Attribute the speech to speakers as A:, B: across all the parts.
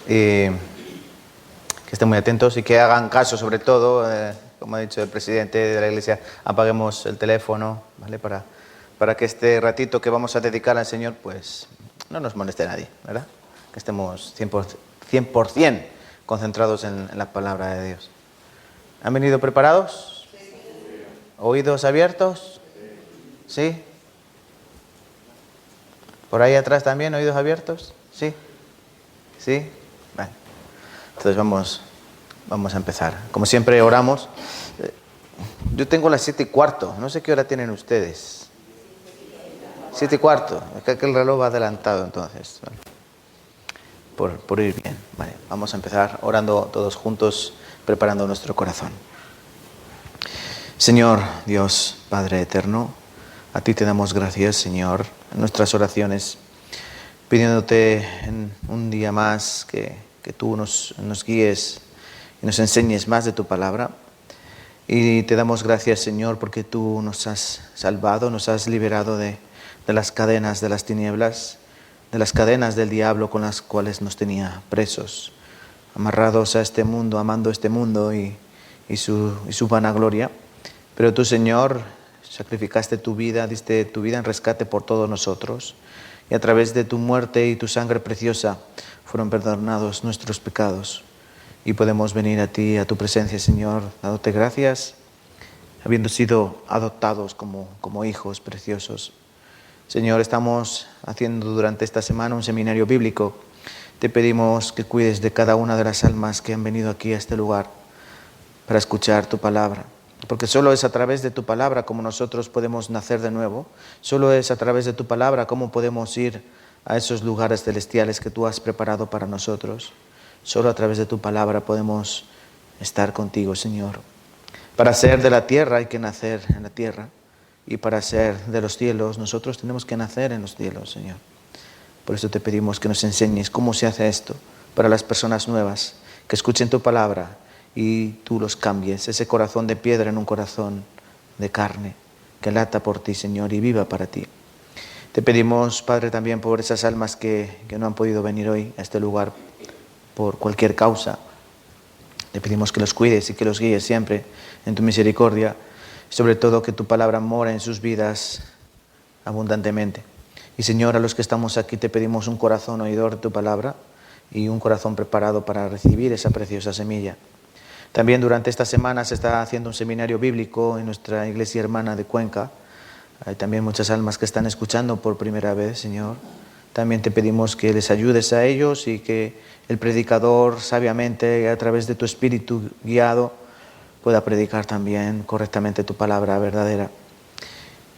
A: y que estén muy atentos y que hagan caso, sobre todo, como ha dicho el presidente de la Iglesia, apaguemos el teléfono, ¿vale? Para que este ratito que vamos a dedicar al Señor, pues no nos moleste nadie, ¿verdad? Que estemos 100% concentrados en la palabra de Dios. ¿Han venido preparados? ¿Oídos abiertos? ¿Sí? ¿Por ahí atrás también, oídos abiertos? ¿Sí? ¿Sí? Vale. Entonces vamos a empezar. Como siempre oramos. Yo tengo las 7:15. No sé qué hora tienen ustedes. 7:15. Es que el reloj va adelantado entonces. Por ir bien. Vale. Vamos a empezar orando todos juntos, preparando nuestro corazón. Señor Dios, Padre eterno, a ti te damos gracias, Señor, en nuestras oraciones, pidiéndote en un día más que tú nos guíes y nos enseñes más de tu palabra. Y te damos gracias, Señor, porque tú nos has salvado, nos has liberado de las cadenas de las tinieblas, de las cadenas del diablo con las cuales nos tenía presos, amarrados a este mundo, amando este mundo y su vanagloria. Pero tú, Señor, sacrificaste tu vida, diste tu vida en rescate por todos nosotros. Y a través de tu muerte y tu sangre preciosa fueron perdonados nuestros pecados. Y podemos venir a ti, a tu presencia, Señor, dándote gracias, habiendo sido adoptados como hijos preciosos. Señor, estamos haciendo durante esta semana un seminario bíblico. Te pedimos que cuides de cada una de las almas que han venido aquí a este lugar para escuchar tu palabra. Porque solo es a través de tu palabra como nosotros podemos nacer de nuevo. Solo es a través de tu palabra como podemos ir a esos lugares celestiales que tú has preparado para nosotros. Solo a través de tu palabra podemos estar contigo, Señor. Para ser de la tierra hay que nacer en la tierra. Y para ser de los cielos nosotros tenemos que nacer en los cielos, Señor. Por eso te pedimos que nos enseñes cómo se hace esto para las personas nuevas, que escuchen tu palabra y tú los cambies, ese corazón de piedra en un corazón de carne, que lata por ti, Señor, y viva para ti. Te pedimos, Padre, también por esas almas que no han podido venir hoy a este lugar por cualquier causa. Te pedimos que los cuides y que los guíes siempre en tu misericordia, sobre todo que tu palabra mora en sus vidas abundantemente. Y, Señor, a los que estamos aquí te pedimos un corazón oidor de tu palabra y un corazón preparado para recibir esa preciosa semilla. También durante esta semana se está haciendo un seminario bíblico en nuestra iglesia hermana de Cuenca. Hay también muchas almas que están escuchando por primera vez, Señor. También te pedimos que les ayudes a ellos y que el predicador sabiamente, a través de tu espíritu guiado, pueda predicar también correctamente tu palabra verdadera.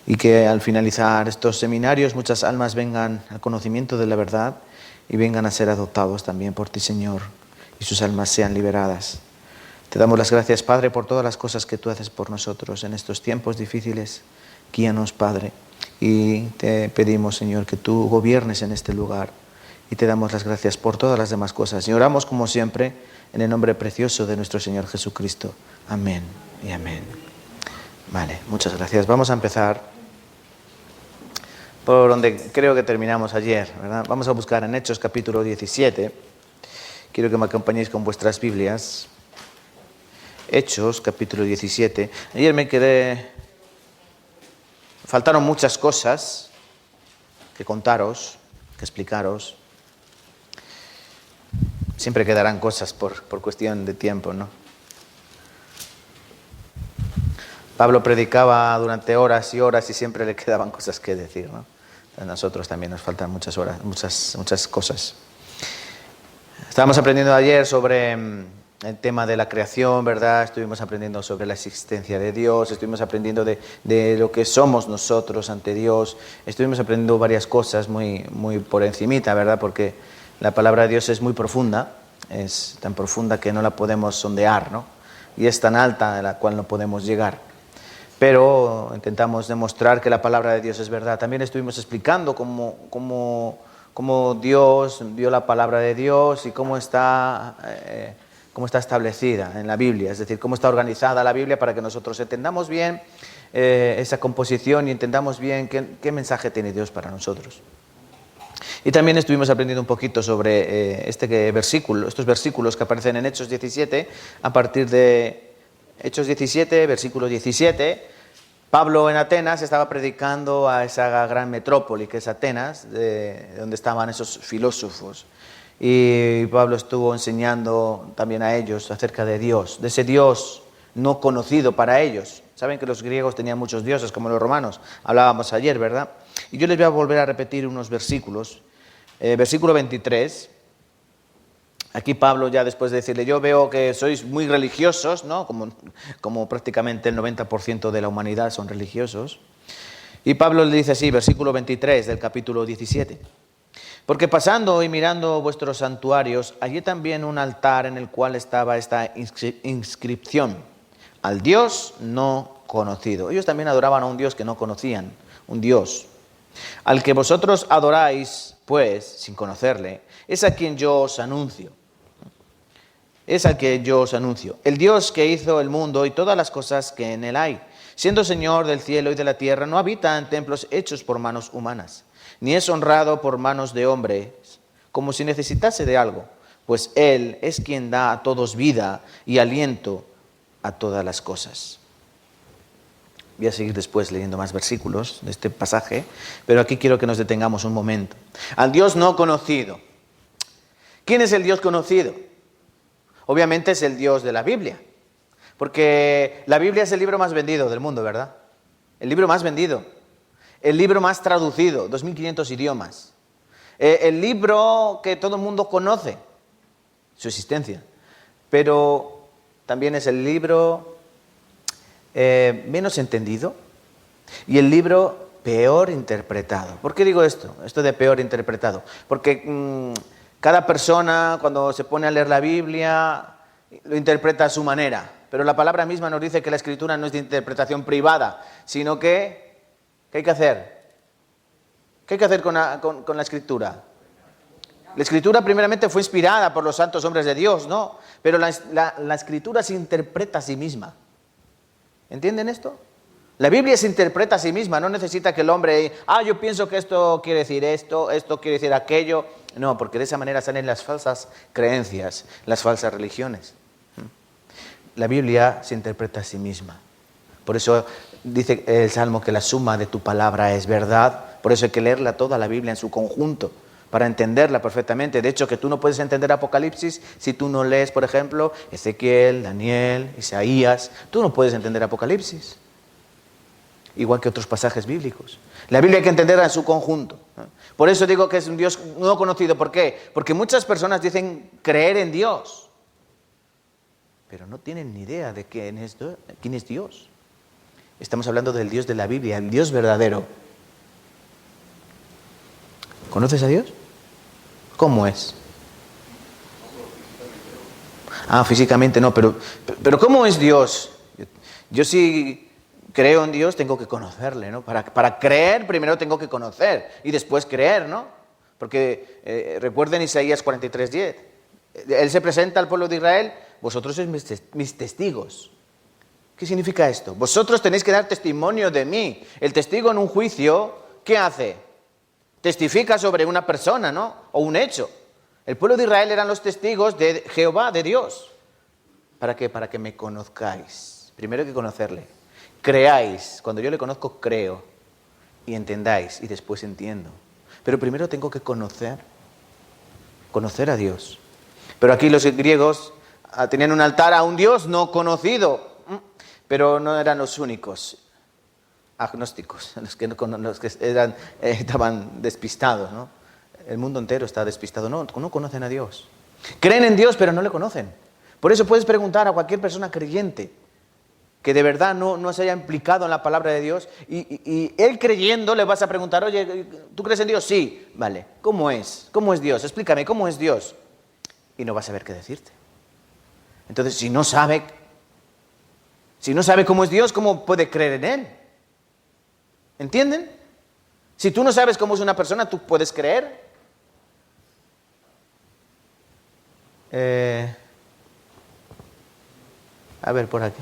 A: Y que al finalizar estos seminarios muchas almas vengan al conocimiento de la verdad y vengan a ser adoptados también por ti, Señor, y sus almas sean liberadas. Te damos las gracias, Padre, por todas las cosas que tú haces por nosotros en estos tiempos difíciles. Guíanos, Padre, y te pedimos, Señor, que tú gobiernes en este lugar. Y te damos las gracias por todas las demás cosas. Y oramos, como siempre, en el nombre precioso de nuestro Señor Jesucristo. Amén y amén. Vale, muchas gracias. Vamos a empezar por donde creo que terminamos ayer, ¿verdad? Vamos a buscar en Hechos capítulo 17. Quiero que me acompañéis con vuestras Biblias. Hechos, capítulo 17. Ayer me quedé... Faltaron muchas cosas que contaros, que explicaros. Siempre quedarán cosas por cuestión de tiempo, ¿no? Pablo predicaba durante horas y horas y siempre le quedaban cosas que decir, ¿no? A nosotros también nos faltan muchas horas, muchas cosas. Estábamos aprendiendo ayer sobre el tema de la creación, ¿verdad? Estuvimos aprendiendo sobre la existencia de Dios, estuvimos aprendiendo de lo que somos nosotros ante Dios, estuvimos aprendiendo varias cosas muy por encimita, ¿verdad? Porque la palabra de Dios es muy profunda, es tan profunda que no la podemos sondear, ¿no? Y es tan alta a la cual no podemos llegar. Pero intentamos demostrar que la palabra de Dios es verdad. También estuvimos explicando cómo Dios vio la palabra de Dios y cómo está establecida en la Biblia, es decir, cómo está organizada la Biblia para que nosotros entendamos bien esa composición y entendamos bien qué mensaje tiene Dios para nosotros. Y también estuvimos aprendiendo un poquito sobre estos versículos que aparecen en Hechos 17, a partir de Hechos 17, versículo 17. Pablo en Atenas estaba predicando a esa gran metrópoli que es Atenas, de donde estaban esos filósofos. Y Pablo estuvo enseñando también a ellos acerca de Dios, de ese Dios no conocido para ellos. Saben que los griegos tenían muchos dioses, como los romanos. Hablábamos ayer, ¿verdad? Y yo les voy a volver a repetir unos versículos. Versículo 23. Aquí Pablo, ya después de decirle, yo veo que sois muy religiosos, ¿no? Como prácticamente el 90% de la humanidad son religiosos. Y Pablo le dice así, versículo 23 del capítulo 17. Porque pasando y mirando vuestros santuarios, hallé también un altar en el cual estaba esta inscripción: al Dios no conocido. Ellos también adoraban a un Dios que no conocían, un Dios. Al que vosotros adoráis, pues, sin conocerle, es a quien yo os anuncio. Es al que yo os anuncio. El Dios que hizo el mundo y todas las cosas que en él hay, siendo Señor del cielo y de la tierra, no habita en templos hechos por manos humanas, ni es honrado por manos de hombres, como si necesitase de algo, pues Él es quien da a todos vida y aliento a todas las cosas. Voy a seguir después leyendo más versículos de este pasaje, pero aquí quiero que nos detengamos un momento. Al Dios no conocido. ¿Quién es el Dios conocido? Obviamente es el Dios de la Biblia, porque la Biblia es el libro más vendido del mundo, ¿verdad? El libro más vendido, el libro más traducido, 2.500 idiomas, el libro que todo el mundo conoce, su existencia, pero también es el libro menos entendido y el libro peor interpretado. ¿Por qué digo esto? Esto de peor interpretado. Porque cada persona cuando se pone a leer la Biblia lo interpreta a su manera, pero la palabra misma nos dice que la Escritura no es de interpretación privada, sino que ¿qué hay que hacer? ¿Qué hay que hacer con la Escritura? La Escritura primeramente fue inspirada por los santos hombres de Dios, ¿no? Pero la Escritura se interpreta a sí misma. ¿Entienden esto? La Biblia se interpreta a sí misma, no necesita que el hombre, yo pienso que esto quiere decir esto quiere decir aquello. No, porque de esa manera salen las falsas creencias, las falsas religiones. La Biblia se interpreta a sí misma. Por eso dice el Salmo que la suma de tu palabra es verdad. Por eso hay que leerla toda la Biblia en su conjunto, para entenderla perfectamente. De hecho, que tú no puedes entender Apocalipsis si tú no lees, por ejemplo, Ezequiel, Daniel, Isaías. Tú no puedes entender Apocalipsis, igual que otros pasajes bíblicos. La Biblia hay que entenderla en su conjunto. Por eso digo que es un Dios no conocido. ¿Por qué? Porque muchas personas dicen creer en Dios, pero no tienen ni idea de quién es Dios. Estamos hablando del Dios de la Biblia, el Dios verdadero. ¿Conoces a Dios? ¿Cómo es? Físicamente no, pero ¿cómo es Dios? Yo sí creo en Dios, tengo que conocerle, ¿no? Para creer primero tengo que conocer y después creer, ¿no? Porque recuerden Isaías 43:10. Él se presenta al pueblo de Israel, vosotros sois mis testigos. ¿Qué significa esto? Vosotros tenéis que dar testimonio de mí. El testigo en un juicio, ¿qué hace? Testifica sobre una persona, ¿no? O un hecho. El pueblo de Israel eran los testigos de Jehová, de Dios. ¿Para qué? Para que me conozcáis. Primero hay que conocerle. Creáis. Cuando yo le conozco, creo. Y entendáis. Y después entiendo. Pero primero tengo que conocer a Dios. Pero aquí los griegos tenían un altar a un Dios no conocido. Pero no eran los únicos agnósticos, los que estaban despistados, ¿no? El mundo entero está despistado, no conocen a Dios. Creen en Dios, pero no le conocen. Por eso puedes preguntar a cualquier persona creyente que de verdad no se haya implicado en la palabra de Dios y él creyendo le vas a preguntar, oye, ¿tú crees en Dios? Sí, vale. ¿Cómo es? ¿Cómo es Dios? Explícame, ¿cómo es Dios? Y no va a saber qué decirte. Entonces, si no sabe cómo es Dios, ¿cómo puede creer en Él? ¿Entienden? Si tú no sabes cómo es una persona, ¿tú puedes creer? A ver, por aquí.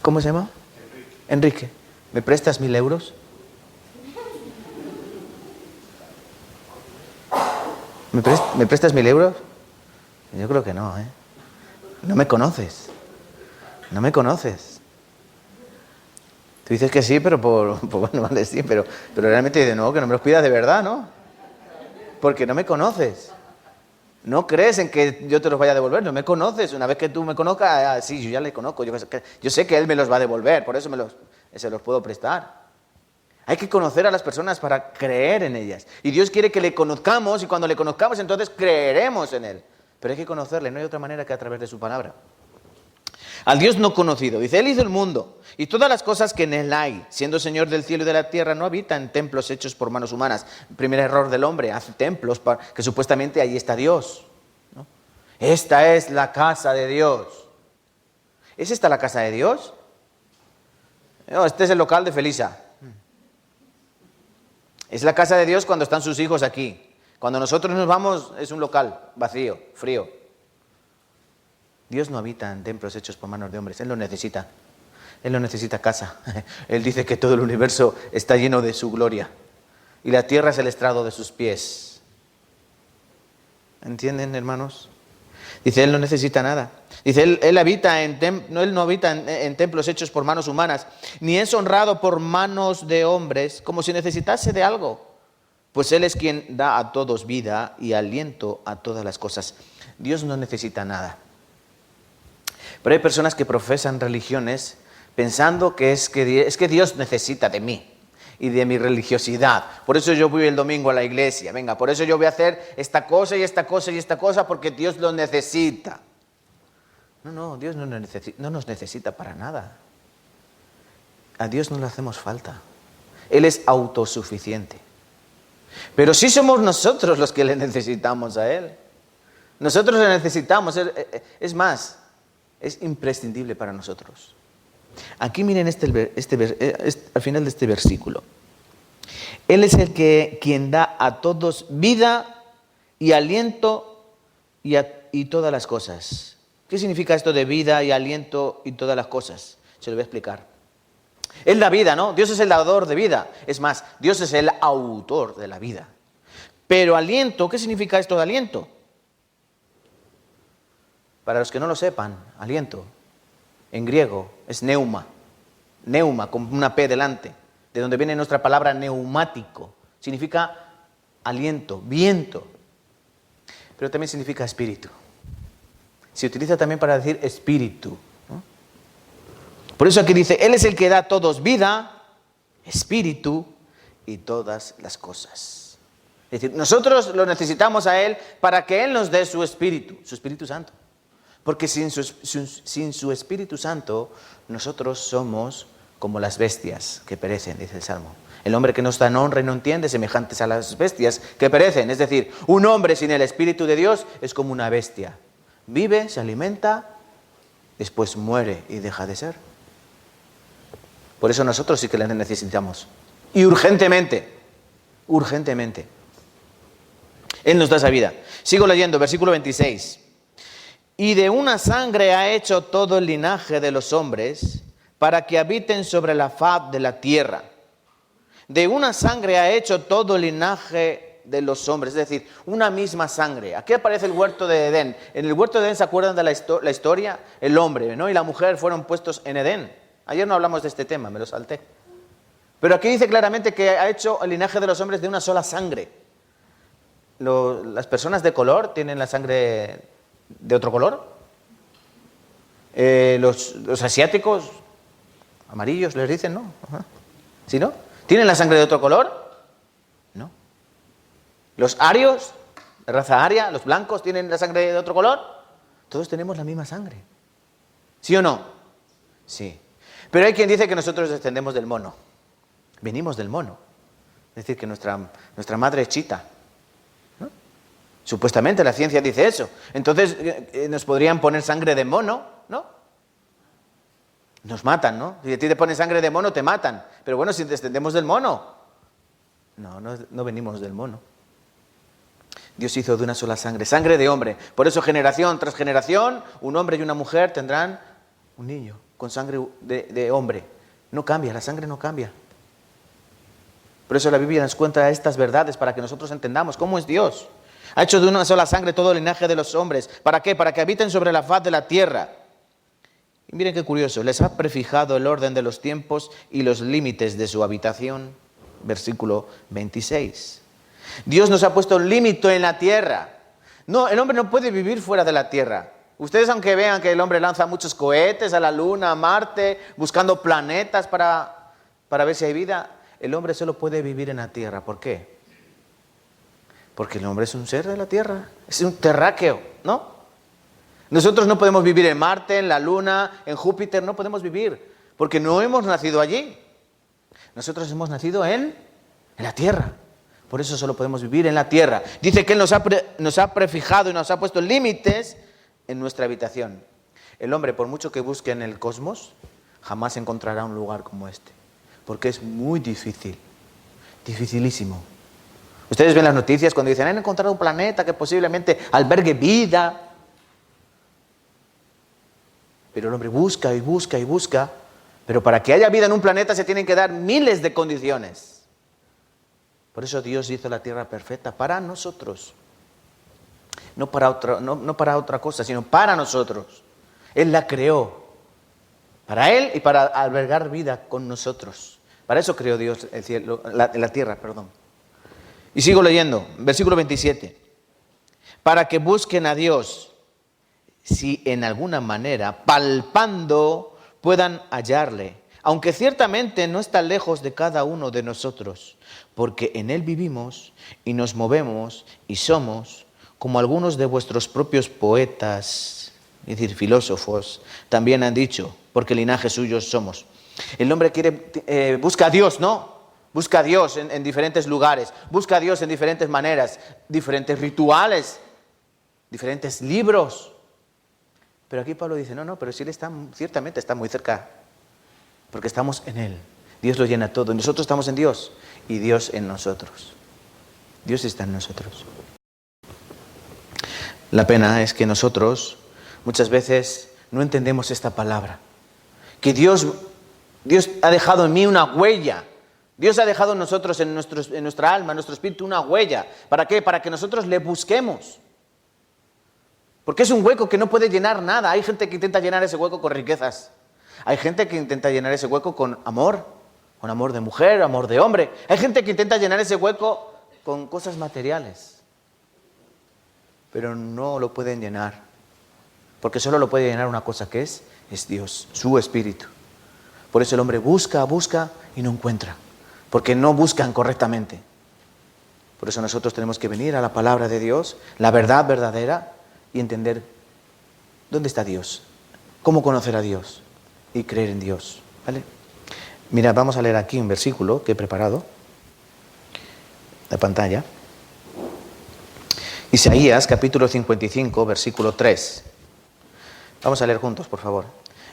A: ¿Cómo se llama? Enrique. ¿Me prestas 1.000 euros? ¿Me prestas 1.000 euros? Yo creo que no, ¿eh? No me conoces. No me conoces. Tú dices que sí, pero bueno, vale, sí, pero realmente dices, no, que no me los pidas de verdad, ¿no? Porque no me conoces. No crees en que yo te los vaya a devolver, no me conoces. Una vez que tú me conozcas, sí, yo ya le conozco. Yo sé que él me los va a devolver, por eso se los puedo prestar. Hay que conocer a las personas para creer en ellas. Y Dios quiere que le conozcamos, y cuando le conozcamos, entonces creeremos en Él. Pero hay que conocerle, no hay otra manera que a través de su palabra. Al Dios no conocido. Dice, Él hizo el mundo y todas las cosas que en Él hay. Siendo Señor del cielo y de la tierra, no habita en templos hechos por manos humanas. El primer error del hombre, hace templos que supuestamente ahí está Dios, ¿no? Esta es la casa de Dios. ¿Es esta la casa de Dios? No, este es el local de Felisa. Es la casa de Dios cuando están sus hijos aquí. Cuando nosotros nos vamos es un local vacío, frío. Dios no habita en templos hechos por manos de hombres. Él lo necesita. Él no necesita casa. Él dice que todo el universo está lleno de su gloria. Y la tierra es el estrado de sus pies. ¿Entienden, hermanos? Dice, Él no necesita nada. Dice, Él no habita en templos hechos por manos humanas, ni es honrado por manos de hombres, como si necesitase de algo. Pues Él es quien da a todos vida y aliento a todas las cosas. Dios no necesita nada. Pero hay personas que profesan religiones pensando que es que Dios necesita de mí y de mi religiosidad. Por eso yo voy el domingo a la iglesia. Venga, por eso yo voy a hacer esta cosa y esta cosa y esta cosa porque Dios lo necesita. No, Dios no nos necesita para nada. A Dios no le hacemos falta. Él es autosuficiente. Pero sí somos nosotros los que le necesitamos a Él. Nosotros le necesitamos. Es más, es imprescindible para nosotros. Aquí miren al final de este versículo. Él es quien da a todos vida y aliento y todas las cosas. ¿Qué significa esto de vida y aliento y todas las cosas? Se lo voy a explicar. Él da vida, ¿no? Dios es el dador de vida. Es más, Dios es el autor de la vida. Pero aliento, ¿qué significa esto de aliento? Para los que no lo sepan, aliento, en griego, es neuma. Neuma, con una P delante, de donde viene nuestra palabra neumático. Significa aliento, viento. Pero también significa espíritu. Se utiliza también para decir espíritu, ¿no? Por eso aquí dice, Él es el que da a todos vida, espíritu y todas las cosas. Es decir, nosotros lo necesitamos a Él para que Él nos dé su Espíritu Santo. Porque sin su Espíritu Santo, nosotros somos como las bestias que perecen, dice el Salmo. El hombre que no está en honra y no entiende, semejantes a las bestias que perecen. Es decir, un hombre sin el Espíritu de Dios es como una bestia. Vive, se alimenta, después muere y deja de ser. Por eso nosotros sí que le necesitamos. Y urgentemente. Él nos da esa vida. Sigo leyendo, versículo 26. Y de una sangre ha hecho todo el linaje de los hombres para que habiten sobre la faz de la tierra. De una sangre ha hecho todo el linaje de los hombres, es decir, una misma sangre. Aquí aparece el huerto de Edén. En el huerto de Edén, ¿se acuerdan de la historia? El hombre, ¿no? Y la mujer fueron puestos en Edén. Ayer no hablamos de este tema, me lo salté. Pero aquí dice claramente que ha hecho el linaje de los hombres de una sola sangre. Las personas de color tienen la sangre de otro color. Los asiáticos, amarillos les dicen, ¿no? Ajá. ¿Sí, no? ¿Tienen la sangre de otro color? No. Los arios, de raza aria, los blancos, ¿tienen la sangre de otro color? Todos tenemos la misma sangre. ¿Sí o no? Sí. Pero hay quien dice que nosotros descendemos del mono. Venimos del mono. Es decir, que nuestra madre es chita, ¿no? Supuestamente la ciencia dice eso. Entonces nos podrían poner sangre de mono, ¿no? Nos matan, ¿no? Si a ti te ponen sangre de mono, te matan. Pero bueno, si descendemos del mono. No venimos del mono. Dios hizo de una sola sangre, sangre de hombre. Por eso generación tras generación, un hombre y una mujer tendrán un niño con sangre de hombre. No cambia, la sangre no cambia. Por eso la Biblia nos cuenta estas verdades para que nosotros entendamos cómo es Dios. Ha hecho de una sola sangre todo el linaje de los hombres. ¿Para qué? Para que habiten sobre la faz de la tierra. Y miren qué curioso, les ha prefijado el orden de los tiempos y los límites de su habitación. Versículo 26. Dios nos ha puesto un límite en la tierra. No, el hombre no puede vivir fuera de la tierra. Ustedes, aunque vean que el hombre lanza muchos cohetes a la Luna, a Marte, buscando planetas para ver si hay vida, el hombre solo puede vivir en la tierra. ¿Por qué? Porque el hombre es un ser de la tierra, es un terráqueo, ¿no? Nosotros no podemos vivir en Marte, en la Luna, en Júpiter, no podemos vivir, porque no hemos nacido allí. Nosotros hemos nacido en la tierra. Por eso solo podemos vivir en la tierra. Dice que Él nos ha prefijado y nos ha puesto límites en nuestra habitación. El hombre, por mucho que busque en el cosmos, jamás encontrará un lugar como este. Porque es muy difícil. Dificilísimo. Ustedes ven las noticias cuando dicen, han encontrado un planeta que posiblemente albergue vida. Pero el hombre busca y busca y busca. Pero para que haya vida en un planeta se tienen que dar miles de condiciones. Por eso Dios hizo la tierra perfecta para nosotros. No para otra cosa, sino para nosotros. Él la creó. Para Él y para albergar vida con nosotros. Para eso creó Dios el cielo, la tierra, perdón. Y sigo leyendo, versículo 27. Para que busquen a Dios, si en alguna manera, palpando, puedan hallarle. Aunque ciertamente no está lejos de cada uno de nosotros, porque en Él vivimos y nos movemos y somos, como algunos de vuestros propios poetas, es decir, filósofos, también han dicho, porque linaje suyo somos. El hombre busca a Dios, ¿no? Busca a Dios en diferentes lugares, busca a Dios en diferentes maneras, diferentes rituales, diferentes libros. Pero aquí Pablo dice, no, pero si Él ciertamente está muy cerca, porque estamos en Él. Dios lo llena todo. Nosotros estamos en Dios y Dios en nosotros. Dios está en nosotros. La pena es que nosotros muchas veces no entendemos esta palabra. Que Dios ha dejado en mí una huella. Dios ha dejado en nosotros, en nuestra alma, en nuestro espíritu, una huella. ¿Para qué? Para que nosotros le busquemos. Porque es un hueco que no puede llenar nada. Hay gente que intenta llenar ese hueco con riquezas. Hay gente que intenta llenar ese hueco con amor de mujer, amor de hombre. Hay gente que intenta llenar ese hueco con cosas materiales. Pero no lo pueden llenar. Porque solo lo puede llenar una cosa que es Dios, su espíritu. Por eso el hombre busca y no encuentra. Porque no buscan correctamente. Por eso nosotros tenemos que venir a la palabra de Dios, la verdad verdadera, y entender dónde está Dios, cómo conocer a Dios y creer en Dios. ¿Vale? Mira, vamos a leer aquí un versículo que he preparado, la pantalla. Isaías, capítulo 55, versículo 3. Vamos a leer juntos, por favor.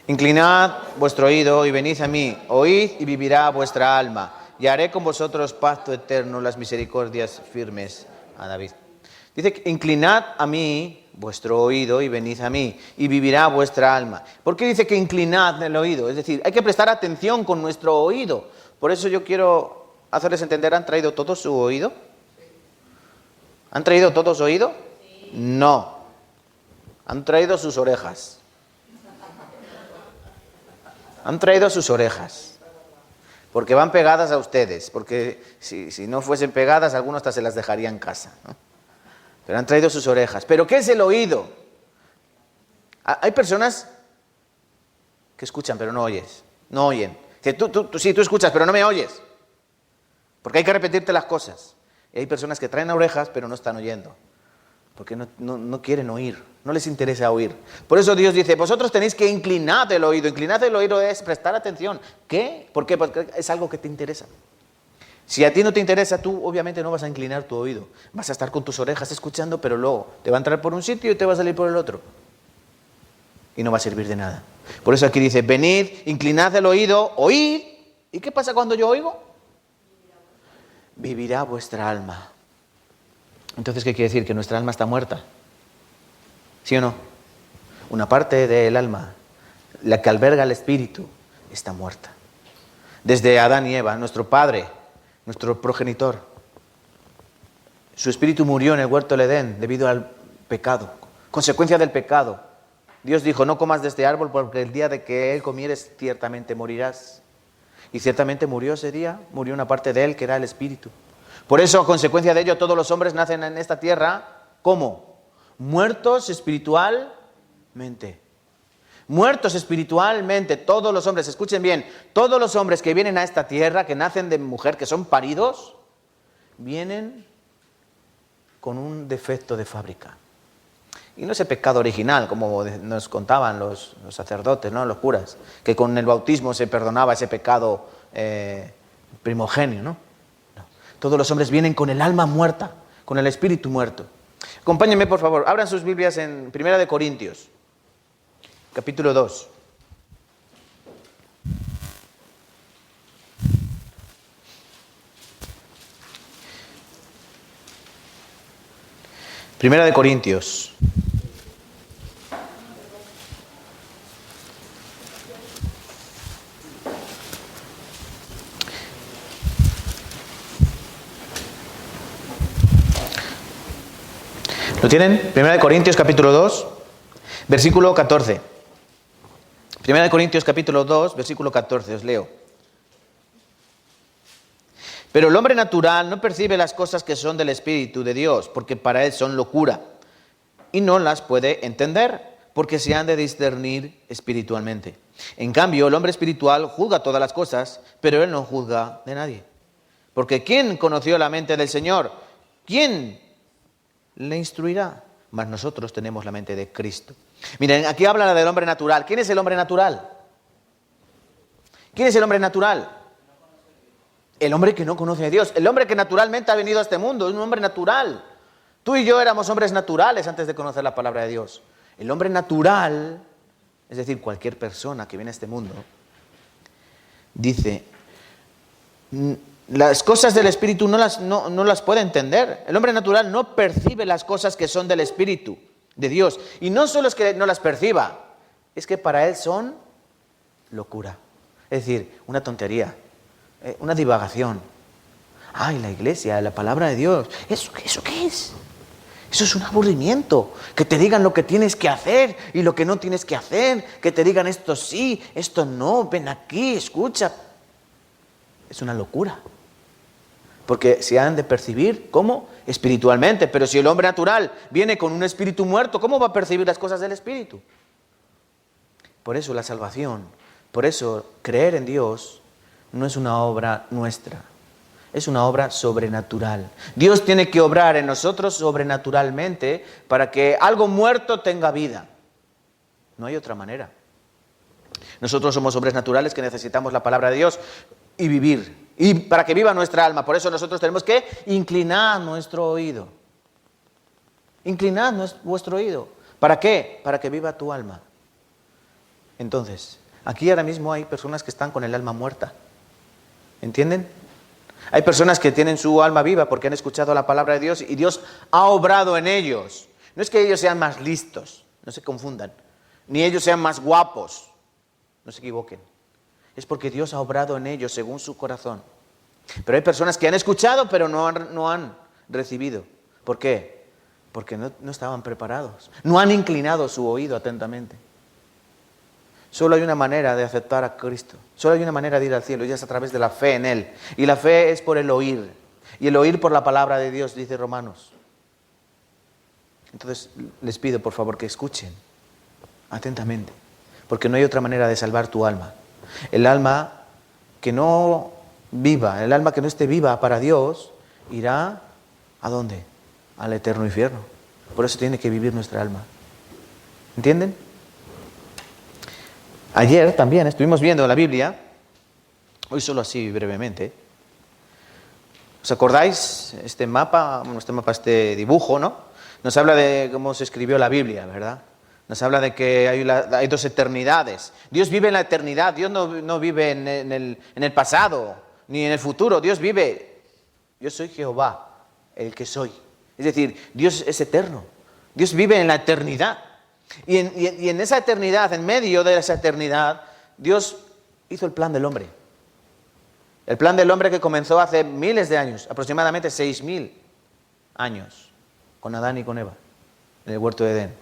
A: Inclinad vuestro oído y venid a mí, oíd y vivirá vuestra alma, y haré con vosotros pacto eterno, las misericordias firmes. A David. Dice, inclinad a mí vuestro oído y venid a mí, y vivirá vuestra alma. ¿Por qué dice que inclinad el oído? Es decir, hay que prestar atención con nuestro oído. Por eso yo quiero hacerles entender, ¿han traído todos su oído? ¿Han traído todos su oído? No. Han traído sus orejas. Han traído sus orejas. Porque van pegadas a ustedes. Porque si no fuesen pegadas, algunos hasta se las dejaría en casa, ¿no? Pero han traído sus orejas. ¿Pero qué es el oído? Hay personas que escuchan, pero no oyes. No oyen. Sí, tú escuchas, pero no me oyes. Porque hay que repetirte las cosas. Y hay personas que traen orejas, pero no están oyendo. Porque no quieren oír. No les interesa oír. Por eso Dios dice, vosotros tenéis que inclinar el oído. Inclinar el oído es prestar atención. ¿Qué? ¿Por qué? Porque es algo que te interesa. Si a ti no te interesa, tú obviamente no vas a inclinar tu oído. Vas a estar con tus orejas escuchando, pero luego te va a entrar por un sitio y te va a salir por el otro. Y no va a servir de nada. Por eso aquí dice, venid, inclinad el oído, oíd. ¿Y qué pasa cuando yo oigo? Vivirá vuestra alma. Entonces, ¿qué quiere decir? Que nuestra alma está muerta. ¿Sí o no? Una parte del alma, la que alberga el espíritu, está muerta. Desde Adán y Eva, nuestro padre, nuestro progenitor, Su espíritu murió en el huerto del Edén debido al pecado, consecuencia del pecado. Dios dijo, no comas de este árbol porque el día de que él comieres ciertamente morirás. Y ciertamente murió ese día, murió una parte de él que era el espíritu. Por eso, a consecuencia de ello, todos los hombres nacen en esta tierra, ¿cómo? Muertos espiritualmente. Muertos espiritualmente, todos los hombres, escuchen bien, todos los hombres que vienen a esta tierra, que nacen de mujer, que son paridos, vienen con un defecto de fábrica. Y no ese pecado original, como nos contaban los sacerdotes, ¿no? Los curas, que con el bautismo se perdonaba ese pecado primogenio, ¿no? No. Todos los hombres vienen con el alma muerta, con el espíritu muerto. Acompáñenme, por favor, abran sus Biblias en 1 Corintios, capítulo 2. Primera de Corintios. ¿Lo tienen? Primera de Corintios capítulo 2, versículo 14. Primera de Corintios capítulo 2, versículo 14, os leo. Pero el hombre natural no percibe las cosas que son del Espíritu de Dios, porque para él son locura, y no las puede entender, porque se han de discernir espiritualmente. En cambio, el hombre espiritual juzga todas las cosas, pero él no juzga de nadie. Porque ¿quién conoció la mente del Señor? ¿Quién le instruirá? Mas nosotros tenemos la mente de Cristo. Miren, aquí habla del hombre natural. ¿Quién es el hombre natural? ¿Quién es el hombre natural? El hombre que no conoce a Dios, el hombre que naturalmente ha venido a este mundo, es un hombre natural. Tú y yo éramos hombres naturales antes de conocer la palabra de Dios. El hombre natural, es decir, cualquier persona que viene a este mundo, dice, las cosas del Espíritu no las puede entender. El hombre natural no percibe las cosas que son del Espíritu de Dios. Y no solo es que no las perciba, es que para él son locura. Es decir, una tontería. Una divagación. Ay, la iglesia, la palabra de Dios. ¿Eso qué es? Eso es un aburrimiento. Que te digan lo que tienes que hacer y lo que no tienes que hacer. Que te digan esto sí, esto no. Ven aquí, escucha. Es una locura. Porque se han de percibir, ¿cómo? Espiritualmente. Pero si el hombre natural viene con un espíritu muerto, ¿cómo va a percibir las cosas del espíritu? Por eso la salvación, por eso creer en Dios no es una obra nuestra, es una obra sobrenatural. Dios tiene que obrar en nosotros sobrenaturalmente para que algo muerto tenga vida. No hay otra manera. Nosotros somos hombres naturales que necesitamos la palabra de Dios y vivir. Y para que viva nuestra alma, por eso nosotros tenemos que inclinar nuestro oído. Inclinad vuestro oído. ¿Para qué? Para que viva tu alma. Entonces, aquí ahora mismo hay personas que están con el alma muerta. ¿Entienden? Hay personas que tienen su alma viva porque han escuchado la palabra de Dios y Dios ha obrado en ellos. No es que ellos sean más listos, no se confundan, ni ellos sean más guapos, no se equivoquen. Es porque Dios ha obrado en ellos según su corazón. Pero hay personas que han escuchado pero no han recibido. ¿Por qué? Porque no estaban preparados, no han inclinado su oído atentamente. Solo hay una manera de aceptar a Cristo. Solo hay una manera de ir al cielo y es a través de la fe en Él. Y la fe es por el oír. Y el oír por la palabra de Dios, dice Romanos. Entonces les pido por favor que escuchen atentamente. Porque no hay otra manera de salvar tu alma. El alma que no viva, el alma que no esté viva para Dios, irá ¿a dónde? Al eterno infierno. Por eso tiene que vivir nuestra alma. ¿Entienden? Ayer también estuvimos viendo la Biblia, hoy solo así brevemente. ¿Os acordáis? Este dibujo, ¿no? Nos habla de cómo se escribió la Biblia, ¿verdad? Nos habla de que hay dos eternidades. Dios vive en la eternidad, Dios no vive en el pasado, ni en el futuro. Dios vive, yo soy Jehová, el que soy. Es decir, Dios es eterno, Dios vive en la eternidad. Y en esa eternidad, en medio de esa eternidad, Dios hizo el plan del hombre. El plan del hombre que comenzó hace miles de años, aproximadamente 6.000. años con Adán y con Eva en el huerto de Edén.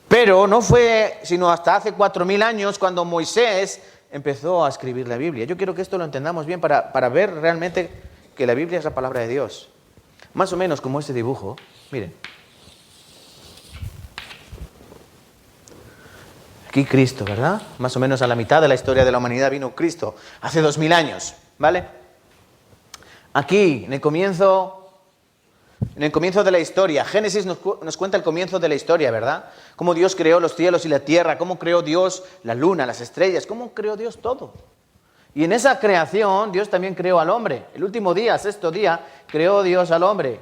A: Pero no fue sino hasta hace 4000 años cuando Moisés empezó a escribir la Biblia. Yo quiero que esto lo entendamos bien para ver realmente que la Biblia es la palabra de Dios. Más o menos como este dibujo. Miren. Aquí Cristo, ¿verdad? Más o menos a la mitad de la historia de la humanidad vino Cristo, hace 2000 años, ¿vale? Aquí, en el comienzo de la historia, Génesis nos cuenta el comienzo de la historia, ¿verdad? Cómo Dios creó los cielos y la tierra, cómo creó Dios la luna, las estrellas, cómo creó Dios todo. Y en esa creación Dios también creó al hombre. El último día, sexto día, creó Dios al hombre,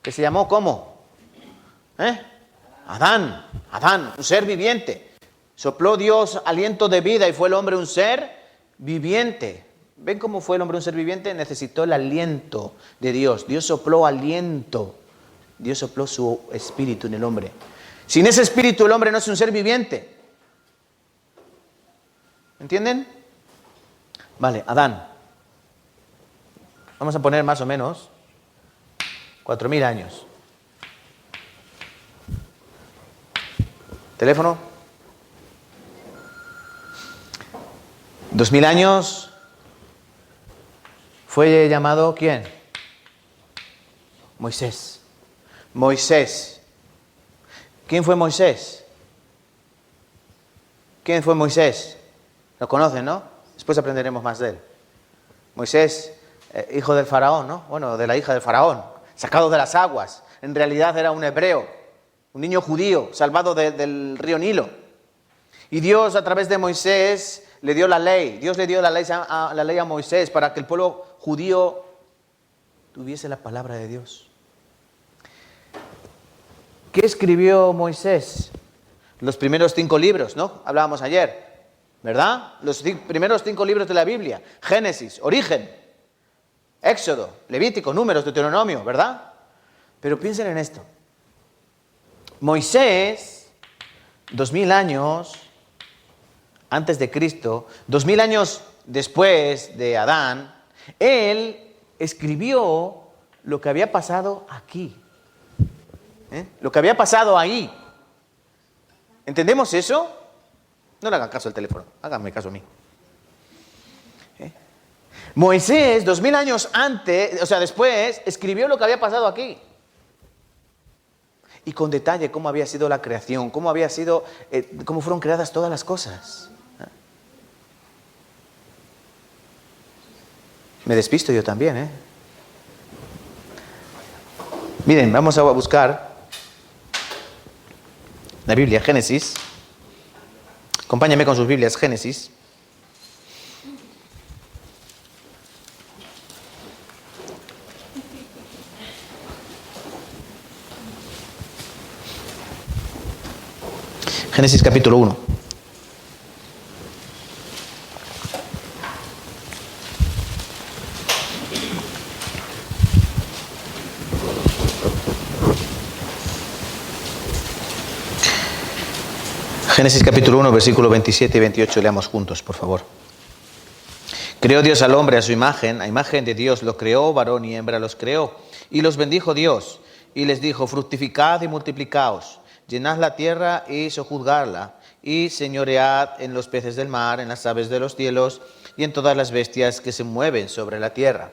A: que se llamó ¿cómo? Adán, un ser viviente. Sopló Dios aliento de vida y fue el hombre un ser viviente. ¿Ven cómo fue el hombre un ser viviente? Necesitó el aliento de Dios. Dios sopló aliento. Dios sopló su espíritu en el hombre. Sin ese espíritu el hombre no es un ser viviente. ¿Entienden? Vale, Adán. Vamos a poner más o menos 4000 años. ¿Teléfono? 2000 años fue llamado ¿quién? Moisés. Moisés. ¿Quién fue Moisés? ¿Quién fue Moisés? Lo conocen, ¿no? Después aprenderemos más de él. Moisés, hijo del faraón, ¿no? Bueno, de la hija del faraón, sacado de las aguas. En realidad era un hebreo, un niño judío, salvado del río Nilo. Y Dios, a través de Moisés, le dio la ley. Dios le dio la ley a Moisés para que el pueblo judío tuviese la palabra de Dios. ¿Qué escribió Moisés? Los primeros 5 libros, ¿no? Hablábamos ayer, ¿verdad? Los primeros 5 libros de la Biblia. Génesis, Origen, Éxodo, Levítico, Números, Deuteronomio, ¿verdad? Pero piensen en esto. Moisés, 2000 años antes de Cristo, 2000 años después de Adán, él escribió lo que había pasado aquí. Lo que había pasado ahí. ¿Entendemos eso? No le hagan caso al teléfono, háganme caso a mí. Moisés, 2000 años antes, o sea, después, escribió lo que había pasado aquí. Y con detalle cómo había sido la creación, cómo fueron creadas todas las cosas. Me despisto yo también, Miren, vamos a buscar la Biblia, Génesis. Acompáñenme con sus Biblias, Génesis. Génesis capítulo 1. Génesis capítulo 1, versículo 27 y 28, leamos juntos, por favor. Creó Dios al hombre a su imagen, a imagen de Dios lo creó, varón y hembra los creó. Y los bendijo Dios, y les dijo, fructificad y multiplicaos, llenad la tierra y sojuzgadla, y señoread en los peces del mar, en las aves de los cielos, y en todas las bestias que se mueven sobre la tierra.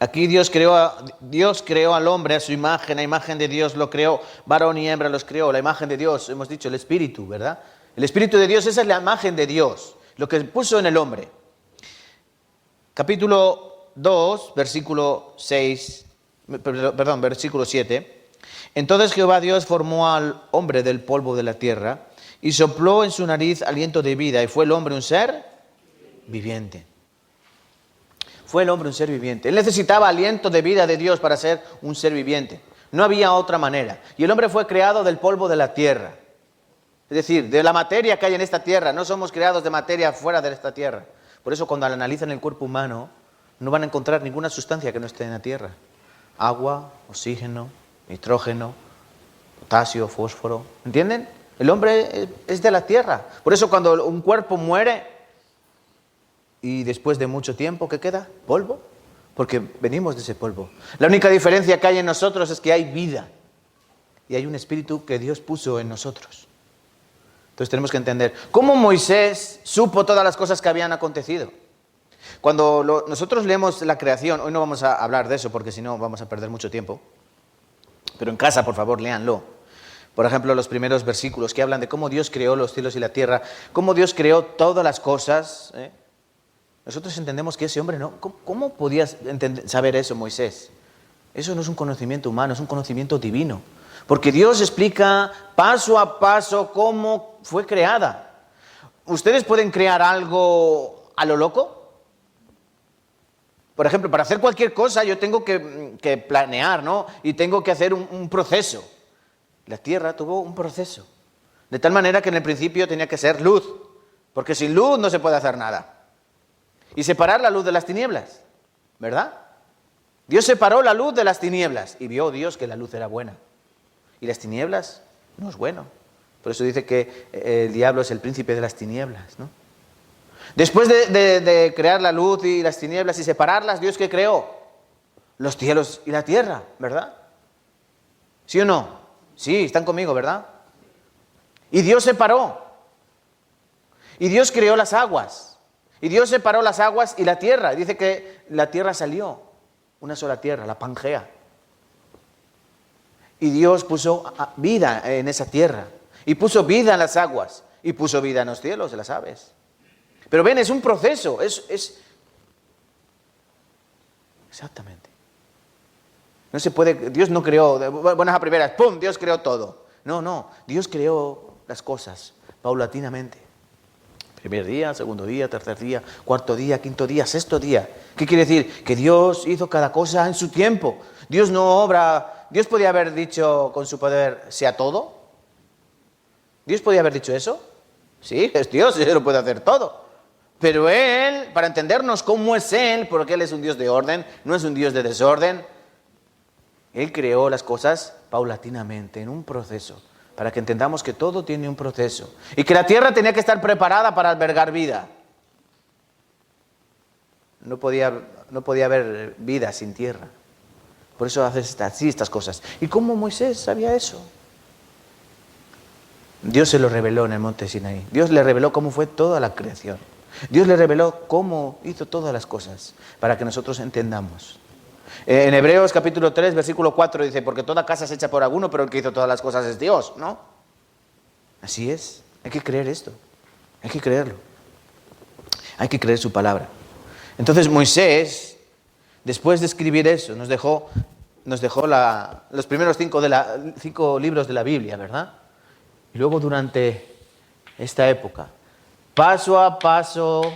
A: Aquí Dios creó al hombre a su imagen, a imagen de Dios lo creó, varón y hembra los creó, la imagen de Dios, hemos dicho, el Espíritu, ¿verdad? El Espíritu de Dios, esa es la imagen de Dios, lo que puso en el hombre. Capítulo 2, versículo 7. Entonces Jehová Dios formó al hombre del polvo de la tierra y sopló en su nariz aliento de vida y fue el hombre un ser viviente. Fue el hombre un ser viviente. Él necesitaba aliento de vida de Dios para ser un ser viviente. No había otra manera. Y el hombre fue creado del polvo de la tierra. Es decir, de la materia que hay en esta tierra. No somos creados de materia fuera de esta tierra. Por eso cuando analizan el cuerpo humano, no van a encontrar ninguna sustancia que no esté en la tierra. Agua, oxígeno, nitrógeno, potasio, fósforo. ¿Entienden? El hombre es de la tierra. Por eso cuando un cuerpo muere y después de mucho tiempo, ¿qué queda? Polvo. porque venimos de ese polvo. La única diferencia que hay en nosotros es que hay vida y hay un espíritu que Dios puso en nosotros. Entonces tenemos que entender cómo Moisés supo todas las cosas que habían acontecido. Cuando nosotros leemos la creación, hoy no vamos a hablar de eso porque si no vamos a perder mucho tiempo, pero en casa, por favor, léanlo. Por ejemplo, los primeros versículos que hablan de cómo Dios creó los cielos y la tierra, cómo Dios creó todas las cosas. Nosotros entendemos que ese hombre no. ¿Cómo podías saber eso, Moisés? Eso no es un conocimiento humano, es un conocimiento divino. Porque Dios explica paso a paso cómo fue creada. ¿Ustedes pueden crear algo a lo loco? Por ejemplo, para hacer cualquier cosa yo tengo que planear, ¿no? Y tengo que hacer un proceso. La tierra tuvo un proceso. De tal manera que en el principio tenía que ser luz. Porque sin luz no se puede hacer nada. Y separar la luz de las tinieblas, ¿verdad? Dios separó la luz de las tinieblas y vio Dios que la luz era buena. Y las tinieblas no es bueno. Por eso dice que el diablo es el príncipe de las tinieblas, ¿no? Después de crear la luz y las tinieblas y separarlas, ¿Dios qué creó? Los cielos y la tierra, ¿verdad? ¿Sí o no? Sí, están conmigo, ¿verdad? Y Dios separó. Y Dios creó las aguas. Y Dios separó las aguas y la tierra. Dice que la tierra salió, una sola tierra, la Pangea. Y Dios puso vida en esa tierra. Y puso vida en las aguas. Y puso vida en los cielos, de las aves. Pero ven, es un proceso. Exactamente. No se puede, Dios no creó, de buenas a primeras, ¡pum!, Dios creó todo. No, Dios creó las cosas paulatinamente. Primer día, segundo día, tercer día, cuarto día, quinto día, sexto día. ¿Qué quiere decir? Que Dios hizo cada cosa en su tiempo. Dios no obra. Dios podía haber dicho con su poder, sea todo. ¿Dios podía haber dicho eso? Sí, es Dios, Él lo puede hacer todo. Pero Él, para entendernos cómo es Él, porque Él es un Dios de orden, no es un Dios de desorden, Él creó las cosas paulatinamente, en un proceso. Para que entendamos que todo tiene un proceso. Y que la tierra tenía que estar preparada para albergar vida. No podía haber vida sin tierra. Por eso hace así estas cosas. ¿Y cómo Moisés sabía eso? Dios se lo reveló en el monte Sinaí. Dios le reveló cómo fue toda la creación. Dios le reveló cómo hizo todas las cosas. Para que nosotros entendamos. En Hebreos capítulo 3, versículo 4 dice, porque toda casa es hecha por alguno, pero el que hizo todas las cosas es Dios, ¿no? Así es, hay que creer esto, hay que creerlo. Hay que creer su palabra. Entonces Moisés, después de escribir eso, nos dejó los primeros 5 libros de la Biblia, ¿verdad? Y luego durante esta época, paso a paso,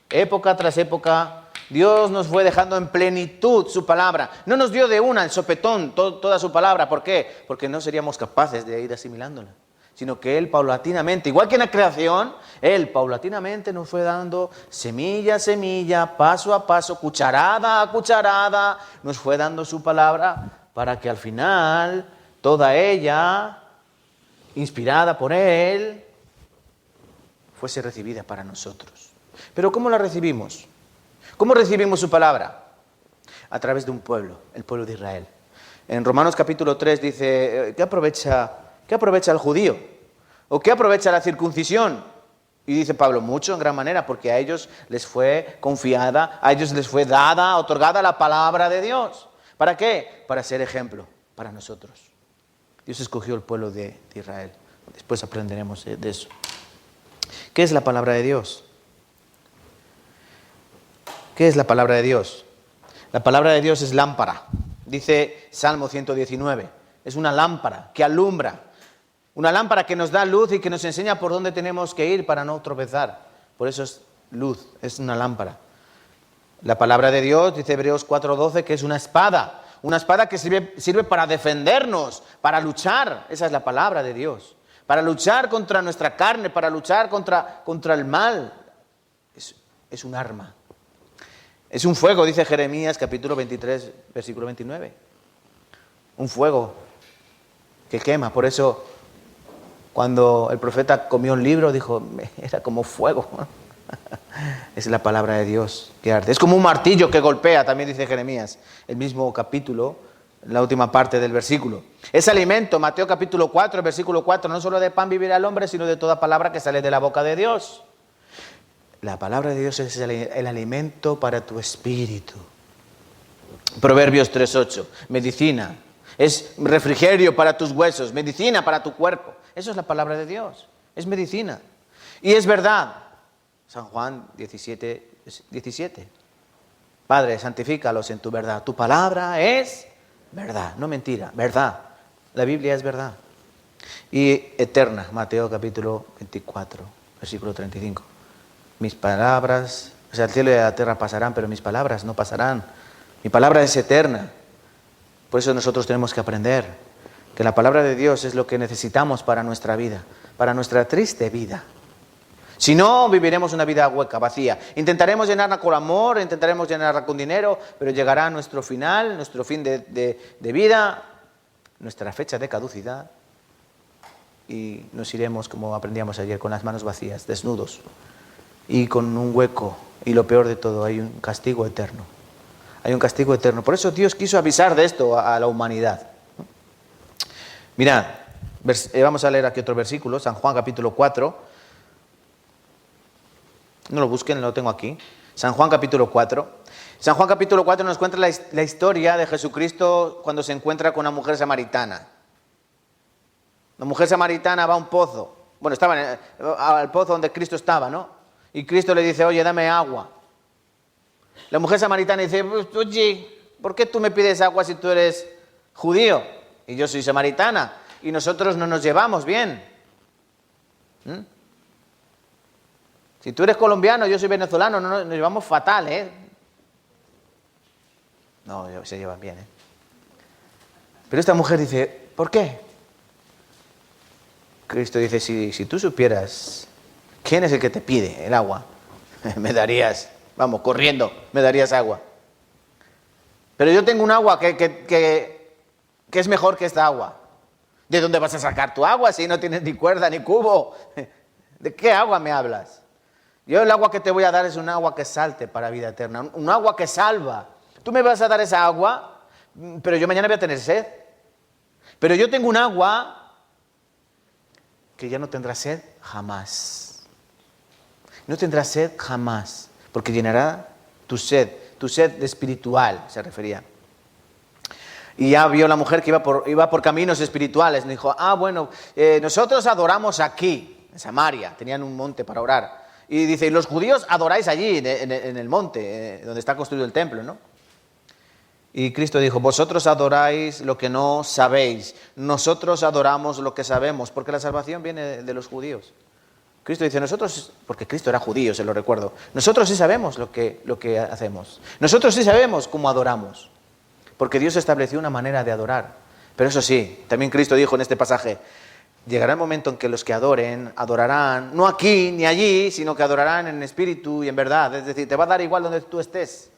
A: época tras época, Dios nos fue dejando en plenitud su palabra. No nos dio de una, el sopetón, toda su palabra. ¿Por qué? Porque no seríamos capaces de ir asimilándola. Sino que Él paulatinamente, igual que en la creación, Él paulatinamente nos fue dando semilla a semilla, paso a paso, cucharada a cucharada, nos fue dando su palabra para que al final toda ella, inspirada por Él, fuese recibida para nosotros. Pero ¿cómo la recibimos? ¿Cómo recibimos su palabra? A través de un pueblo, el pueblo de Israel. En Romanos capítulo 3 dice, ¿qué aprovecha el judío? ¿O qué aprovecha la circuncisión? Y dice Pablo, mucho en gran manera, porque a ellos les fue confiada, a ellos les fue dada, otorgada la palabra de Dios. ¿Para qué? Para ser ejemplo para nosotros. Dios escogió el pueblo de Israel. Después aprenderemos de eso. ¿Qué es la palabra de Dios? ¿Qué es la palabra de Dios? La palabra de Dios es lámpara. Dice Salmo 119. Es una lámpara que alumbra. Una lámpara que nos da luz y que nos enseña por dónde tenemos que ir para no tropezar. Por eso es luz, es una lámpara. La palabra de Dios, dice Hebreos 4:12, que es una espada. Una espada que sirve para defendernos, para luchar. Esa es la palabra de Dios. Para luchar contra nuestra carne, para luchar contra el mal. Es un arma. Es un fuego, dice Jeremías capítulo 23, versículo 29. Un fuego que quema. Por eso, cuando el profeta comió un libro, dijo, era como fuego, ¿no? Es la palabra de Dios que arde. Es como un martillo que golpea, también dice Jeremías, el mismo capítulo, la última parte del versículo. Es alimento, Mateo capítulo 4, versículo 4, no solo de pan vivirá el hombre, sino de toda palabra que sale de la boca de Dios. La palabra de Dios es el alimento para tu espíritu. Proverbios 3:8, medicina. Es refrigerio para tus huesos, medicina para tu cuerpo. Eso es la palabra de Dios, es medicina. Y es verdad. San Juan 17. Padre, santifícalos en tu verdad. Tu palabra es verdad, no mentira, verdad. La Biblia es verdad. Y eterna, Mateo capítulo 24, versículo 35. Mis palabras, o sea, el cielo y la tierra pasarán, pero mis palabras no pasarán. Mi palabra es eterna. Por eso nosotros tenemos que aprender que la palabra de Dios es lo que necesitamos para nuestra vida, para nuestra triste vida. Si no, viviremos una vida hueca, vacía. Intentaremos llenarla con amor, intentaremos llenarla con dinero, pero llegará nuestro final, nuestro fin de vida, nuestra fecha de caducidad, y nos iremos, como aprendíamos ayer, con las manos vacías, desnudos, y con un hueco, y lo peor de todo, hay un castigo eterno. Hay un castigo eterno. Por eso Dios quiso avisar de esto a la humanidad. Mirad, vamos a leer aquí otro versículo, San Juan capítulo 4. No lo busquen, lo tengo aquí. San Juan capítulo 4. San Juan capítulo 4 nos cuenta la historia de Jesucristo cuando se encuentra con una mujer samaritana. La mujer samaritana va a un pozo. Bueno, estaba al pozo donde Cristo estaba, ¿no? Y Cristo le dice, oye, dame agua. La mujer samaritana dice, oye, ¿por qué tú me pides agua si tú eres judío? Y yo soy samaritana. Y nosotros no nos llevamos bien. Si tú eres colombiano, yo soy venezolano, nos llevamos fatal, ¿eh? No, se llevan bien, ¿eh? Pero esta mujer dice, ¿por qué? Cristo dice, si tú supieras quién es el que te pide el agua, me darías, vamos, corriendo, me darías agua. Pero yo tengo un agua que es mejor que esta agua. ¿De dónde vas a sacar tu agua si no tienes ni cuerda ni cubo? ¿De qué agua me hablas? Yo el agua que te voy a dar es un agua que salte para vida eterna, un agua que salva. Tú me vas a dar esa agua, pero yo mañana voy a tener sed. Pero yo tengo un agua que ya no tendrá sed jamás. No tendrá sed jamás, porque llenará tu sed espiritual, se refería. Y ya vio la mujer que iba por caminos espirituales. Le dijo, bueno, nosotros adoramos aquí, en Samaria, tenían un monte para orar. Y dice, y los judíos adoráis allí, en el monte, donde está construido el templo, ¿no? Y Cristo dijo, vosotros adoráis lo que no sabéis, nosotros adoramos lo que sabemos, porque la salvación viene de los judíos. Cristo dice, nosotros, porque Cristo era judío, se lo recuerdo, nosotros sí sabemos lo que hacemos, nosotros sí sabemos cómo adoramos, porque Dios estableció una manera de adorar. Pero eso sí, también Cristo dijo en este pasaje, llegará el momento en que los que adoren, adorarán, no aquí ni allí, sino que adorarán en espíritu y en verdad. Es decir, te va a dar igual donde tú estés,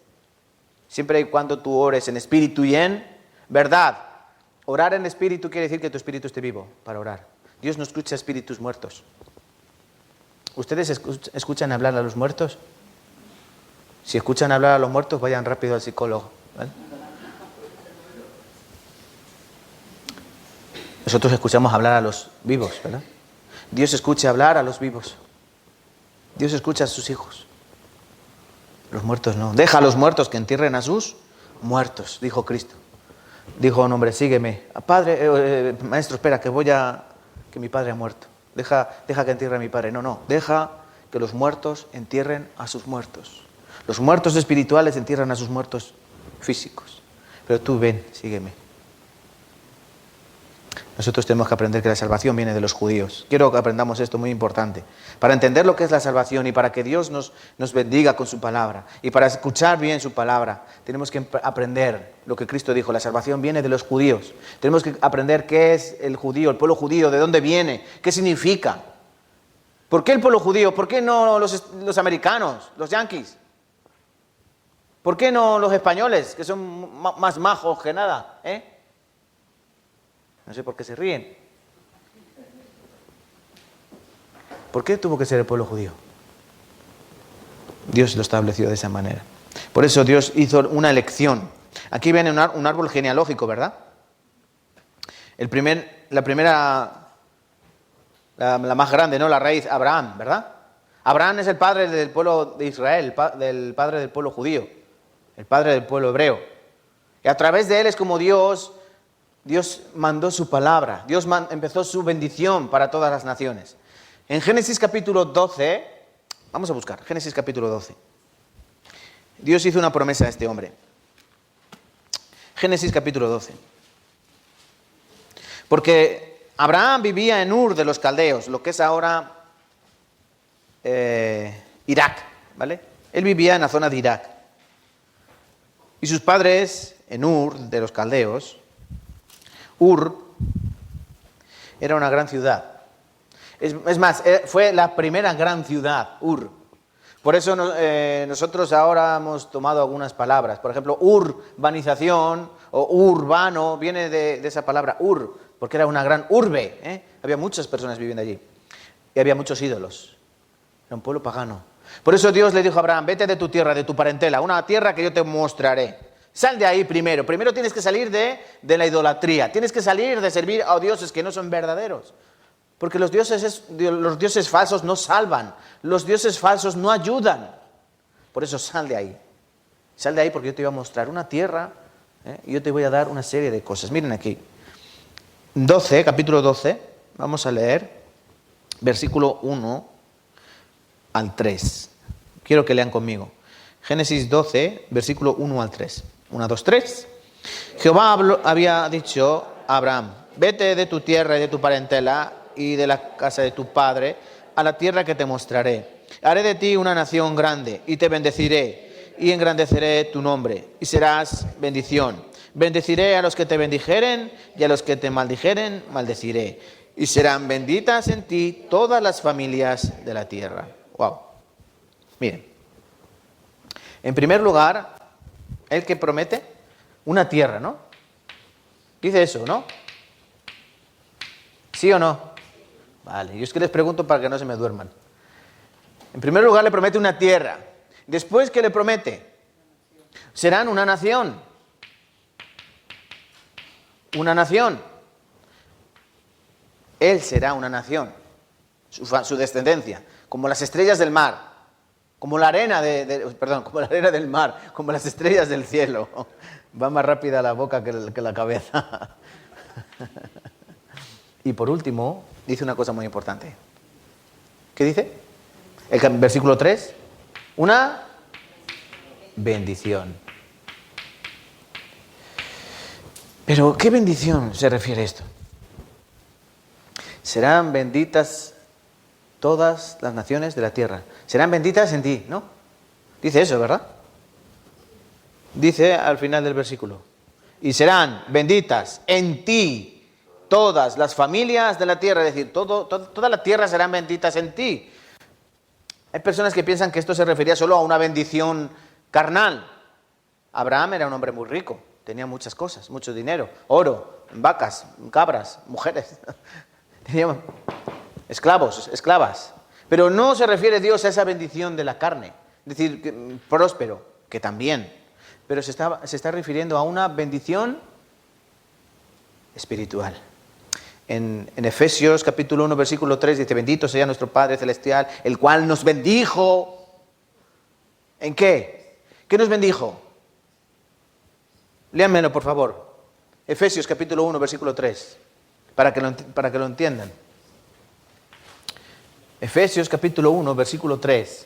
A: siempre y cuando tú ores en espíritu y en verdad. Orar en espíritu quiere decir que tu espíritu esté vivo para orar. Dios no escucha espíritus muertos. ¿Ustedes escuchan hablar a los muertos? Si escuchan hablar a los muertos, vayan rápido al psicólogo, ¿vale? Nosotros escuchamos hablar a los vivos, ¿verdad? Dios escucha hablar a los vivos. Dios escucha a sus hijos. Los muertos no. Deja a los muertos que entierren a sus muertos, dijo Cristo. Dijo un hombre, sígueme. Padre, maestro, espera, que mi padre ha muerto. Deja que entierre a mi padre. No. Deja que los muertos entierren a sus muertos. Los muertos espirituales entierran a sus muertos físicos. Pero tú ven, sígueme. Nosotros tenemos que aprender que la salvación viene de los judíos. Quiero que aprendamos esto, muy importante. Para entender lo que es la salvación y para que Dios nos bendiga con su palabra y para escuchar bien su palabra, tenemos que aprender lo que Cristo dijo. La salvación viene de los judíos. Tenemos que aprender qué es el judío, el pueblo judío, de dónde viene, qué significa. ¿Por qué el pueblo judío? ¿Por qué no los americanos, los yanquis? ¿Por qué no los españoles, que son más majos que nada? No sé por qué se ríen. ¿Por qué tuvo que ser el pueblo judío? Dios lo estableció de esa manera. Por eso Dios hizo una elección. Aquí viene un árbol genealógico, ¿verdad? La más grande, ¿no? La raíz, Abraham, ¿verdad? Abraham es el padre del pueblo de Israel, el padre del pueblo judío, el padre del pueblo hebreo. Y a través de él es como Dios mandó su palabra, Dios empezó su bendición para todas las naciones. En Génesis capítulo 12, vamos a buscar, Génesis capítulo 12. Dios hizo una promesa a este hombre. Génesis capítulo 12. Porque Abraham vivía en Ur de los Caldeos, lo que es ahora Irak, ¿vale? Él vivía en la zona de Irak. Y sus padres, en Ur de los Caldeos, Ur era una gran ciudad. Es más, fue la primera gran ciudad, Ur. Por eso nosotros ahora hemos tomado algunas palabras. Por ejemplo, urbanización o urbano viene de esa palabra Ur, porque era una gran urbe, ¿eh? Había muchas personas viviendo allí y había muchos ídolos. Era un pueblo pagano. Por eso Dios le dijo a Abraham, vete de tu tierra, de tu parentela, una tierra que yo te mostraré. Sal de ahí primero. Primero tienes que salir de la idolatría. Tienes que salir de servir a dioses que no son verdaderos. Porque los dioses falsos no salvan. Los dioses falsos no ayudan. Por eso sal de ahí. Sal de ahí porque yo te voy a mostrar una tierra, y yo te voy a dar una serie de cosas. Miren aquí. 12, capítulo 12. Vamos a leer versículo 1 al 3. Quiero que lean conmigo. Génesis 12, versículo 1 al 3. 1, 2, 3. Jehová había dicho a Abraham, vete de tu tierra y de tu parentela y de la casa de tu padre a la tierra que te mostraré. Haré de ti una nación grande y te bendeciré y engrandeceré tu nombre y serás bendición. Bendeciré a los que te bendijeren y a los que te maldijeren maldeciré. Y serán benditas en ti todas las familias de la tierra. Wow. Miren. En primer lugar, el que promete una tierra, ¿no? Dice eso, ¿no? ¿Sí o no? Vale, yo es que les pregunto para que no se me duerman. En primer lugar le promete una tierra. Después, ¿qué le promete? Serán una nación. Una nación. Él será una nación. Su descendencia. Como las estrellas del mar. Como la arena como la arena del mar. Como las estrellas del cielo. Va más rápida la boca que la cabeza. Y por último, dice una cosa muy importante. ¿Qué dice? El versículo 3. Una bendición. Pero, ¿qué bendición se refiere a esto? Serán benditas todas las naciones de la tierra. Serán benditas en ti, ¿no? Dice eso, ¿verdad? Dice al final del versículo. Y serán benditas en ti todas las familias de la tierra, es decir, toda la tierra serán benditas en ti. Hay personas que piensan que esto se refería solo a una bendición carnal. Abraham era un hombre muy rico, tenía muchas cosas, mucho dinero, oro, vacas, cabras, mujeres, tenía esclavos, esclavas. Pero no se refiere Dios a esa bendición de la carne, es decir, próspero, que también, pero se está refiriendo a una bendición espiritual. En Efesios capítulo 1, versículo 3 dice, bendito sea nuestro Padre Celestial, el cual nos bendijo. ¿En qué? ¿Qué nos bendijo? Léanmelo, por favor. Efesios capítulo 1, versículo 3, para que lo entiendan. Efesios capítulo 1, versículo 3.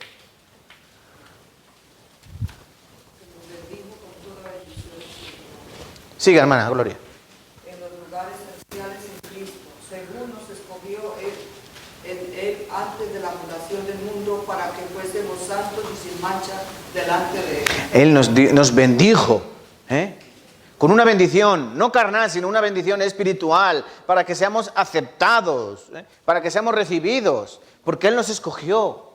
A: Siga, hermana, Gloria.
B: En los lugares celestiales en Cristo, según nos escogió él antes de la fundación del mundo, para que fuésemos santos y sin mancha delante de Él.
A: Él nos bendijo, con una bendición, no carnal, sino una bendición espiritual, para que seamos aceptados, para que seamos recibidos, porque Él nos escogió.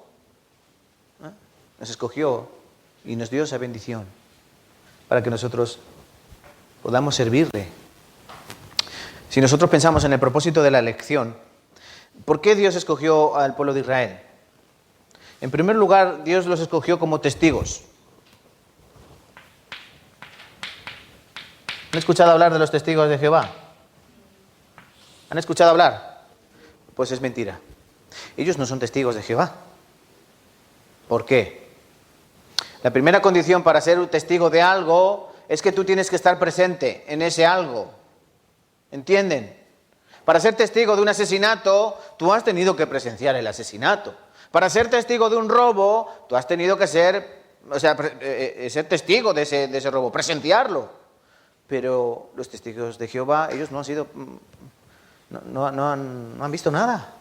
A: Nos escogió y nos dio esa bendición, para que nosotros podamos servirle. Si nosotros pensamos en el propósito de la elección, ¿por qué Dios escogió al pueblo de Israel? En primer lugar, Dios los escogió como testigos. ¿Han escuchado hablar de los testigos de Jehová? ¿Han escuchado hablar? Pues es mentira. Ellos no son testigos de Jehová. ¿Por qué? La primera condición para ser un testigo de algo es que tú tienes que estar presente en ese algo. ¿Entienden? Para ser testigo de un asesinato, tú has tenido que presenciar el asesinato. Para ser testigo de un robo, tú has tenido que ser testigo de ese robo, presenciarlo. Pero los testigos de Jehová, ellos no han sido, no han visto nada.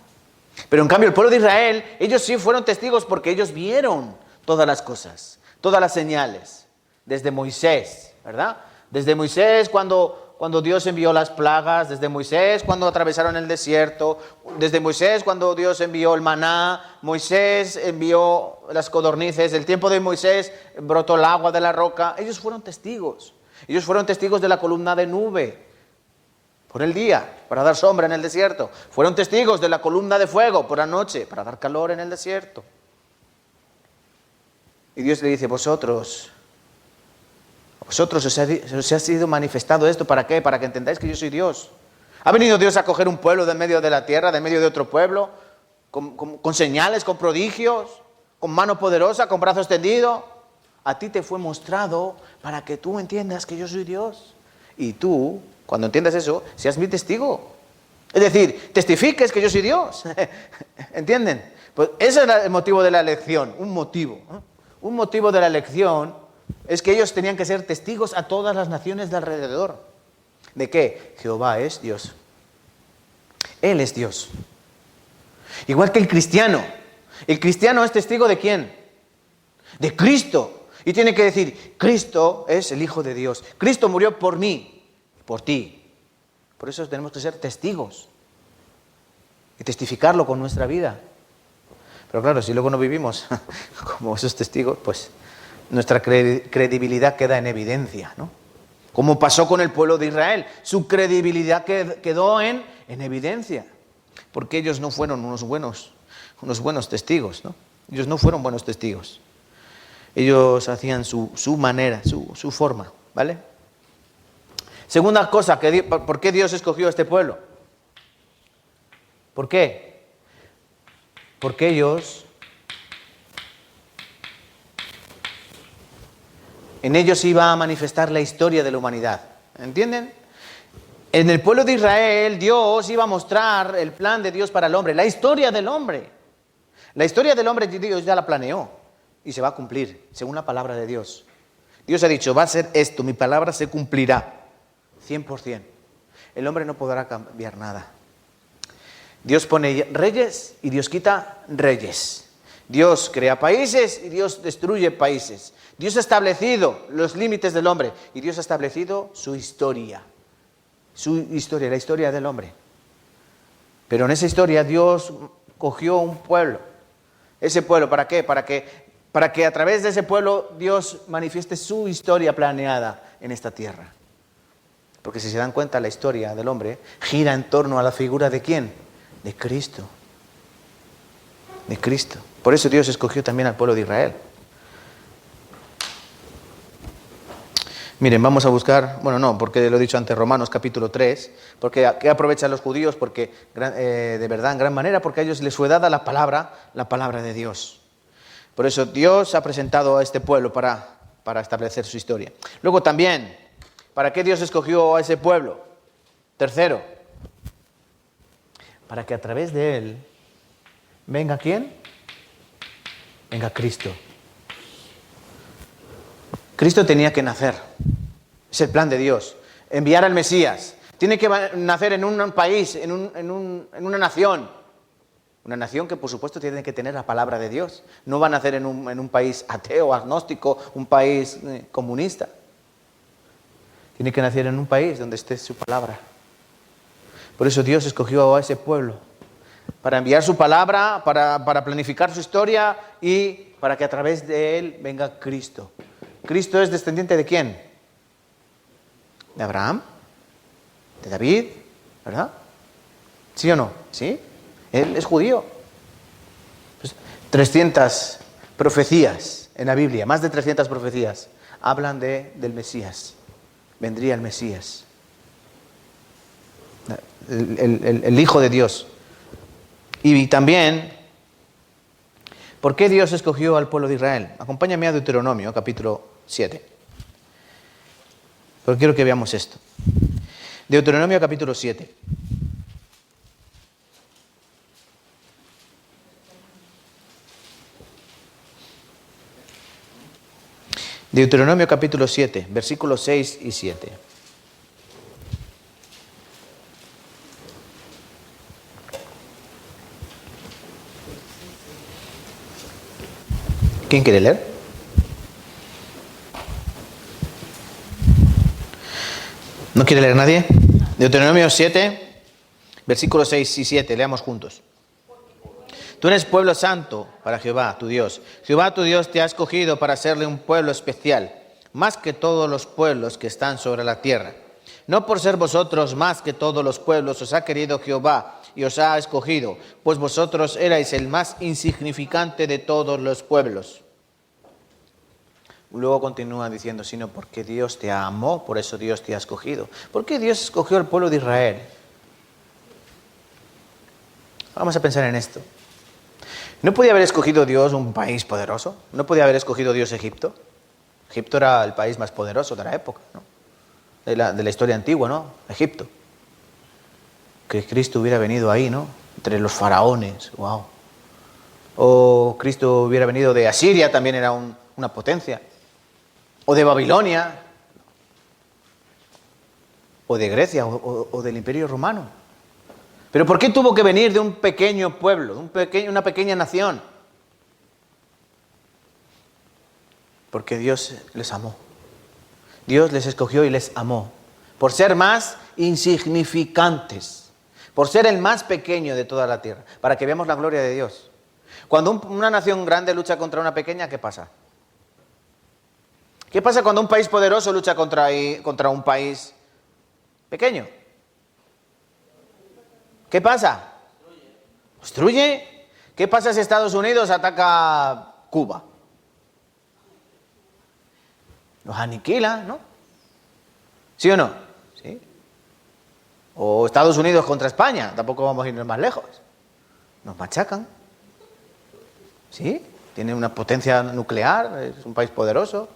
A: Pero en cambio el pueblo de Israel, ellos sí fueron testigos porque ellos vieron todas las cosas, todas las señales, desde Moisés, ¿verdad? Desde Moisés cuando Dios envió las plagas, desde Moisés cuando atravesaron el desierto, desde Moisés cuando Dios envió el maná, Moisés envió las codornices, el tiempo de Moisés brotó el agua de la roca. Ellos fueron testigos. Ellos fueron testigos de la columna de nube por el día, para dar sombra en el desierto. Fueron testigos de la columna de fuego por la noche, para dar calor en el desierto. Y Dios le dice, vosotros os ha sido manifestado esto, ¿para qué? Para que entendáis que yo soy Dios. ¿Ha venido Dios a coger un pueblo de en medio de la tierra, de en medio de otro pueblo, con señales, con prodigios, con mano poderosa, con brazo extendido? A ti te fue mostrado para que tú entiendas que yo soy Dios. Y tú, cuando entiendas eso, seas mi testigo. Es decir, testifiques que yo soy Dios. ¿Entienden? Pues ese es el motivo de la elección, un motivo. Un motivo de la elección es que ellos tenían que ser testigos a todas las naciones de alrededor. ¿De qué? Jehová es Dios. Él es Dios. Igual que el cristiano. ¿El cristiano es testigo de quién? De Cristo. Y tiene que decir, Cristo es el Hijo de Dios. Cristo murió por mí, por ti. Por eso tenemos que ser testigos. Y testificarlo con nuestra vida. Pero claro, si luego no vivimos como esos testigos, pues nuestra credibilidad queda en evidencia, ¿no? Como pasó con el pueblo de Israel. Su credibilidad quedó en evidencia. Porque ellos no fueron unos buenos testigos, ¿no? Ellos no fueron buenos testigos. Ellos hacían su manera, su forma, ¿vale? Segunda cosa, ¿por qué Dios escogió a este pueblo? ¿Por qué? Porque en ellos iba a manifestar la historia de la humanidad. ¿Entienden? En el pueblo de Israel, Dios iba a mostrar el plan de Dios para el hombre, la historia del hombre. La historia del hombre Dios ya la planeó. Y se va a cumplir, según la palabra de Dios. Dios ha dicho, va a ser esto, mi palabra se cumplirá, 100%. El hombre no podrá cambiar nada. Dios pone reyes y Dios quita reyes. Dios crea países y Dios destruye países. Dios ha establecido los límites del hombre y Dios ha establecido su historia. La historia del hombre. Pero en esa historia Dios cogió un pueblo. Ese pueblo, ¿para qué? Para que a través de ese pueblo Dios manifieste su historia planeada en esta tierra. Porque si se dan cuenta, la historia del hombre gira en torno a la figura ¿de quién? De Cristo. De Cristo. Por eso Dios escogió también al pueblo de Israel. Miren, vamos a buscar, porque lo he dicho antes, Romanos capítulo 3, porque ¿qué aprovechan los judíos? Porque de verdad, en gran manera, porque a ellos les fue dada la palabra de Dios. Por eso Dios ha presentado a este pueblo para establecer su historia. Luego también, ¿para qué Dios escogió a ese pueblo? Tercero, para que a través de él venga ¿quién? Venga Cristo. Cristo tenía que nacer. Es el plan de Dios. Enviar al Mesías. Tiene que nacer en un país, en una nación. Una nación que, por supuesto, tiene que tener la palabra de Dios. No va a nacer en un país ateo, agnóstico, un país comunista. Tiene que nacer en un país donde esté su palabra. Por eso Dios escogió a ese pueblo. Para enviar su palabra, para planificar su historia y para que a través de él venga Cristo. ¿Cristo es descendiente de quién? ¿De Abraham? ¿De David? ¿Verdad? ¿Sí o no? ¿Sí? Él es judío. Pues, 300 profecías en la Biblia, más de 300 profecías, hablan del Mesías. Vendría el Mesías, el Hijo de Dios. Y también, ¿por qué Dios escogió al pueblo de Israel? Acompáñame a Deuteronomio, capítulo 7. Pero quiero que veamos esto. Deuteronomio, capítulo 7. Deuteronomio capítulo 7, versículos 6 y 7. ¿Quién quiere leer? ¿No quiere leer nadie? Deuteronomio 7, versículos 6 y 7, leamos juntos. Tú eres pueblo santo para Jehová, tu Dios. Jehová, tu Dios, te ha escogido para serle un pueblo especial, más que todos los pueblos que están sobre la tierra. No por ser vosotros más que todos los pueblos os ha querido Jehová y os ha escogido, pues vosotros erais el más insignificante de todos los pueblos. Luego continúa diciendo, sino porque Dios te amó, por eso Dios te ha escogido. ¿Por qué Dios escogió al pueblo de Israel? Vamos a pensar en esto. ¿No podía haber escogido Dios un país poderoso? ¿No podía haber escogido Dios Egipto? Egipto era el país más poderoso de la época, ¿no? De la historia antigua, ¿no? Egipto. Que Cristo hubiera venido ahí, ¿no? Entre los faraones, wow. O Cristo hubiera venido de Asiria, también era una potencia. O de Babilonia. O de Grecia, o del Imperio Romano. ¿Pero por qué tuvo que venir de un pequeño pueblo, una pequeña nación? Porque Dios les amó. Dios les escogió y les amó. Por ser más insignificantes. Por ser el más pequeño de toda la tierra. Para que veamos la gloria de Dios. Cuando una nación grande lucha contra una pequeña, ¿qué pasa? ¿Qué pasa cuando un país poderoso lucha contra un país pequeño? ¿Qué pasa? ¿Destruye? ¿Qué pasa si Estados Unidos ataca Cuba? Los aniquila, ¿no? ¿Sí o no? ¿Sí? O Estados Unidos contra España, tampoco vamos a irnos más lejos. Nos machacan. ¿Sí? Tiene una potencia nuclear, es un país poderoso.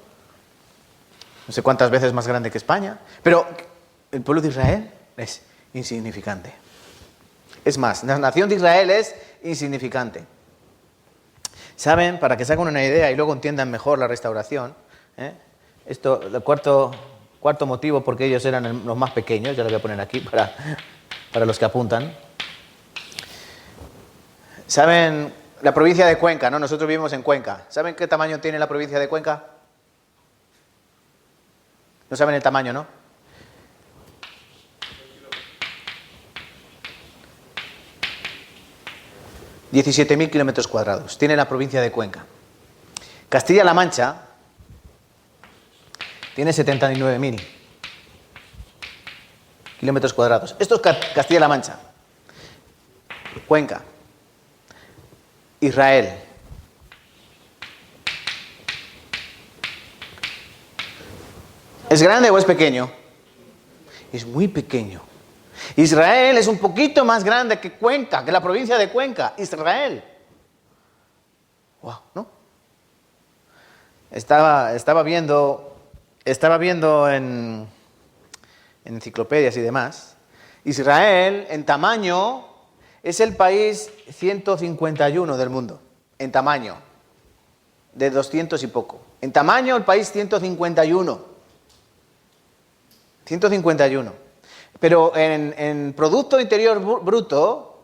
A: No sé cuántas veces más grande que España. Pero el pueblo de Israel es insignificante. Es más, la nación de Israel es insignificante. ¿Saben? Para que se hagan una idea y luego entiendan mejor la restauración, esto, el cuarto motivo porque ellos eran los más pequeños, ya lo voy a poner aquí para los que apuntan. ¿Saben? La provincia de Cuenca, ¿no? Nosotros vivimos en Cuenca. ¿Saben qué tamaño tiene la provincia de Cuenca? No saben el tamaño, ¿no? 17.000 kilómetros cuadrados. Tiene la provincia de Cuenca. Castilla-La Mancha tiene 79.000 kilómetros cuadrados. Esto es Castilla-La Mancha. Cuenca. Israel. ¿Es grande o es pequeño? Es muy pequeño. Israel es un poquito más grande que Cuenca, que la provincia de Cuenca. Israel. Wow, ¿no? Estaba viendo en enciclopedias y demás. Israel, en tamaño, es el país 151 del mundo. En tamaño. De 200 y poco. En tamaño, el país 151. 151. Pero en Producto Interior Bruto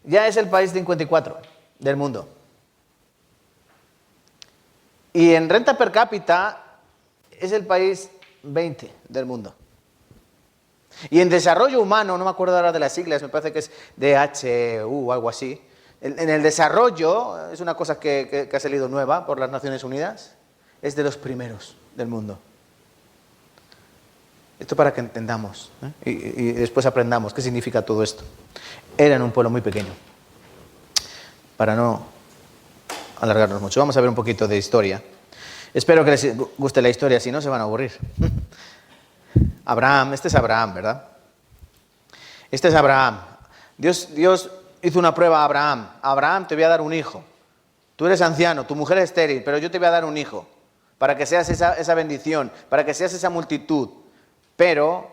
A: ya es el país 54 del mundo. Y en renta per cápita es el país 20 del mundo. Y en desarrollo humano, no me acuerdo ahora de las siglas, me parece que es DHU o algo así. En el desarrollo, es una cosa que ha salido nueva por las Naciones Unidas, es de los primeros del mundo. Esto para que entendamos, y después aprendamos qué significa todo esto. Eran un pueblo muy pequeño. Para no alargarnos mucho. Vamos a ver un poquito de historia. Espero que les guste la historia, si no se van a aburrir. Abraham, este es Abraham, ¿verdad? Este es Abraham. Dios hizo una prueba a Abraham. Abraham, te voy a dar un hijo. Tú eres anciano, tu mujer es estéril, pero yo te voy a dar un hijo. Para que seas esa bendición, para que seas esa multitud. Pero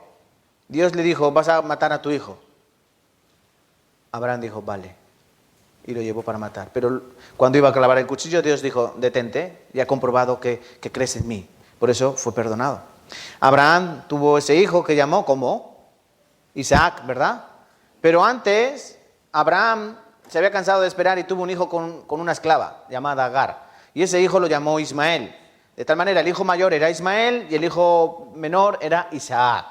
A: Dios le dijo, vas a matar a tu hijo. Abraham dijo, vale. Y lo llevó para matar. Pero cuando iba a clavar el cuchillo, Dios dijo, detente, ya he comprobado que crees en mí. Por eso fue perdonado. Abraham tuvo ese hijo que llamó como Isaac, ¿verdad? Pero antes, Abraham se había cansado de esperar y tuvo un hijo con una esclava llamada Agar. Y ese hijo lo llamó Ismael. De tal manera, el hijo mayor era Ismael y el hijo menor era Isaac.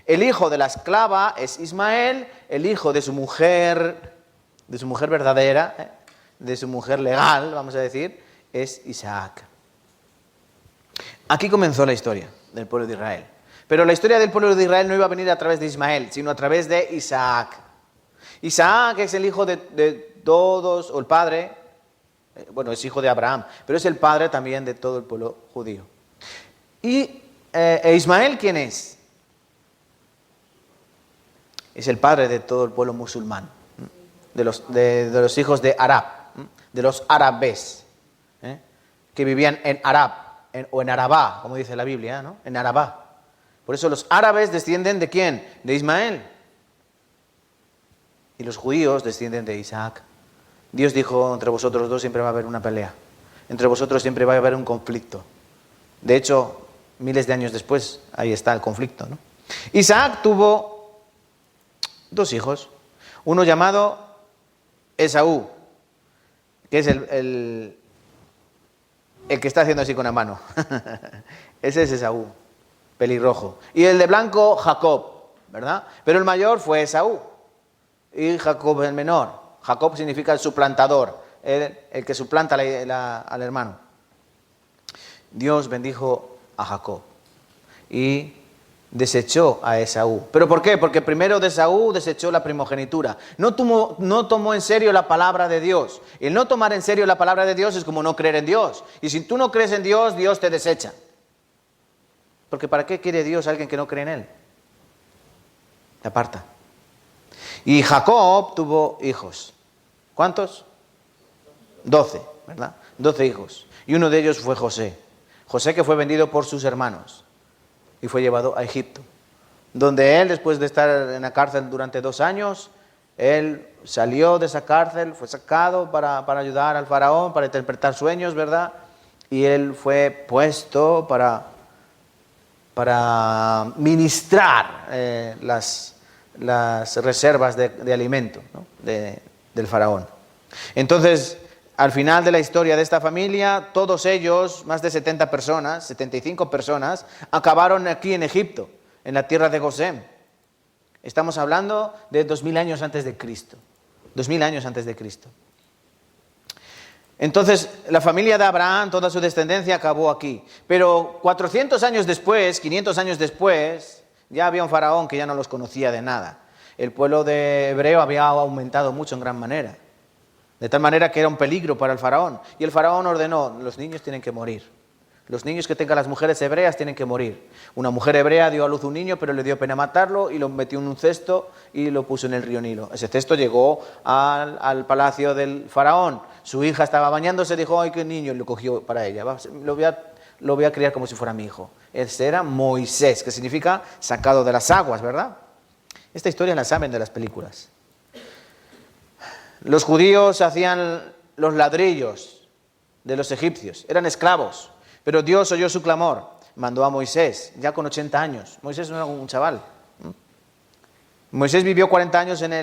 A: El hijo de la esclava es Ismael, el hijo de su mujer verdadera, de su mujer legal, vamos a decir, es Isaac. Aquí comenzó la historia del pueblo de Israel. Pero la historia del pueblo de Israel no iba a venir a través de Ismael, sino a través de Isaac. Isaac es el hijo de todos, o el padre, bueno, es hijo de Abraham, pero es el padre también de todo el pueblo judío. ¿Y Ismael quién es? Es el padre de todo el pueblo musulmán, de los hijos de Arab, de los árabes, que vivían en Arab, o en Arabá, como dice la Biblia, ¿no? En Arabá. Por eso los árabes descienden ¿de quién? De Ismael. Y los judíos descienden de Isaac. Dios dijo, entre vosotros dos siempre va a haber una pelea. Entre vosotros siempre va a haber un conflicto. De hecho, miles de años después, ahí está el conflicto, ¿no? Isaac tuvo 2 hijos. Uno llamado Esaú, que es el que está haciendo así con la mano. Ese es Esaú, pelirrojo. Y el de blanco, Jacob, ¿verdad? Pero el mayor fue Esaú. Y Jacob el menor. Jacob significa el suplantador, el que suplanta al hermano. Dios bendijo a Jacob y desechó a Esaú. ¿Pero por qué? Porque primero de Esaú desechó la primogenitura. No tomó en serio la palabra de Dios. El no tomar en serio la palabra de Dios es como no creer en Dios. Y si tú no crees en Dios, Dios te desecha. Porque ¿para qué quiere Dios a alguien que no cree en Él? Te aparta. Y Jacob tuvo hijos. ¿Cuántos? 12, ¿verdad? 12 hijos. Y uno de ellos fue José. José, que fue vendido por sus hermanos y fue llevado a Egipto, donde él, después de estar en la cárcel durante 2 años, él salió de esa cárcel, fue sacado para ayudar al faraón, para interpretar sueños, ¿verdad? Y él fue puesto para ministrar las reservas de alimento, ¿no? del faraón. Entonces, al final de la historia de esta familia, todos ellos, más de 70 personas, 75 personas, acabaron aquí en Egipto, en la tierra de Gosén. Estamos hablando de 2000 años antes de Cristo. 2000 años antes de Cristo. Entonces, la familia de Abraham, toda su descendencia acabó aquí. Pero 400 años después, 500 años después, ya había un faraón que ya no los conocía de nada. El pueblo de hebreo había aumentado mucho en gran manera. De tal manera que era un peligro para el faraón. Y el faraón ordenó, los niños tienen que morir. Los niños que tengan las mujeres hebreas tienen que morir. Una mujer hebrea dio a luz un niño, pero le dio pena matarlo y lo metió en un cesto y lo puso en el río Nilo. Ese cesto llegó al palacio del faraón. Su hija estaba bañándose y dijo, ¡ay, qué niño! Y lo cogió para ella. Lo voy a criar como si fuera mi hijo. Ese era Moisés, que significa sacado de las aguas, ¿verdad? Esta historia la saben de las películas. Los judíos hacían los ladrillos de los egipcios. Eran esclavos. Pero Dios oyó su clamor, mandó a Moisés, ya con 80 años. Moisés no era un chaval. Moisés vivió 40 años en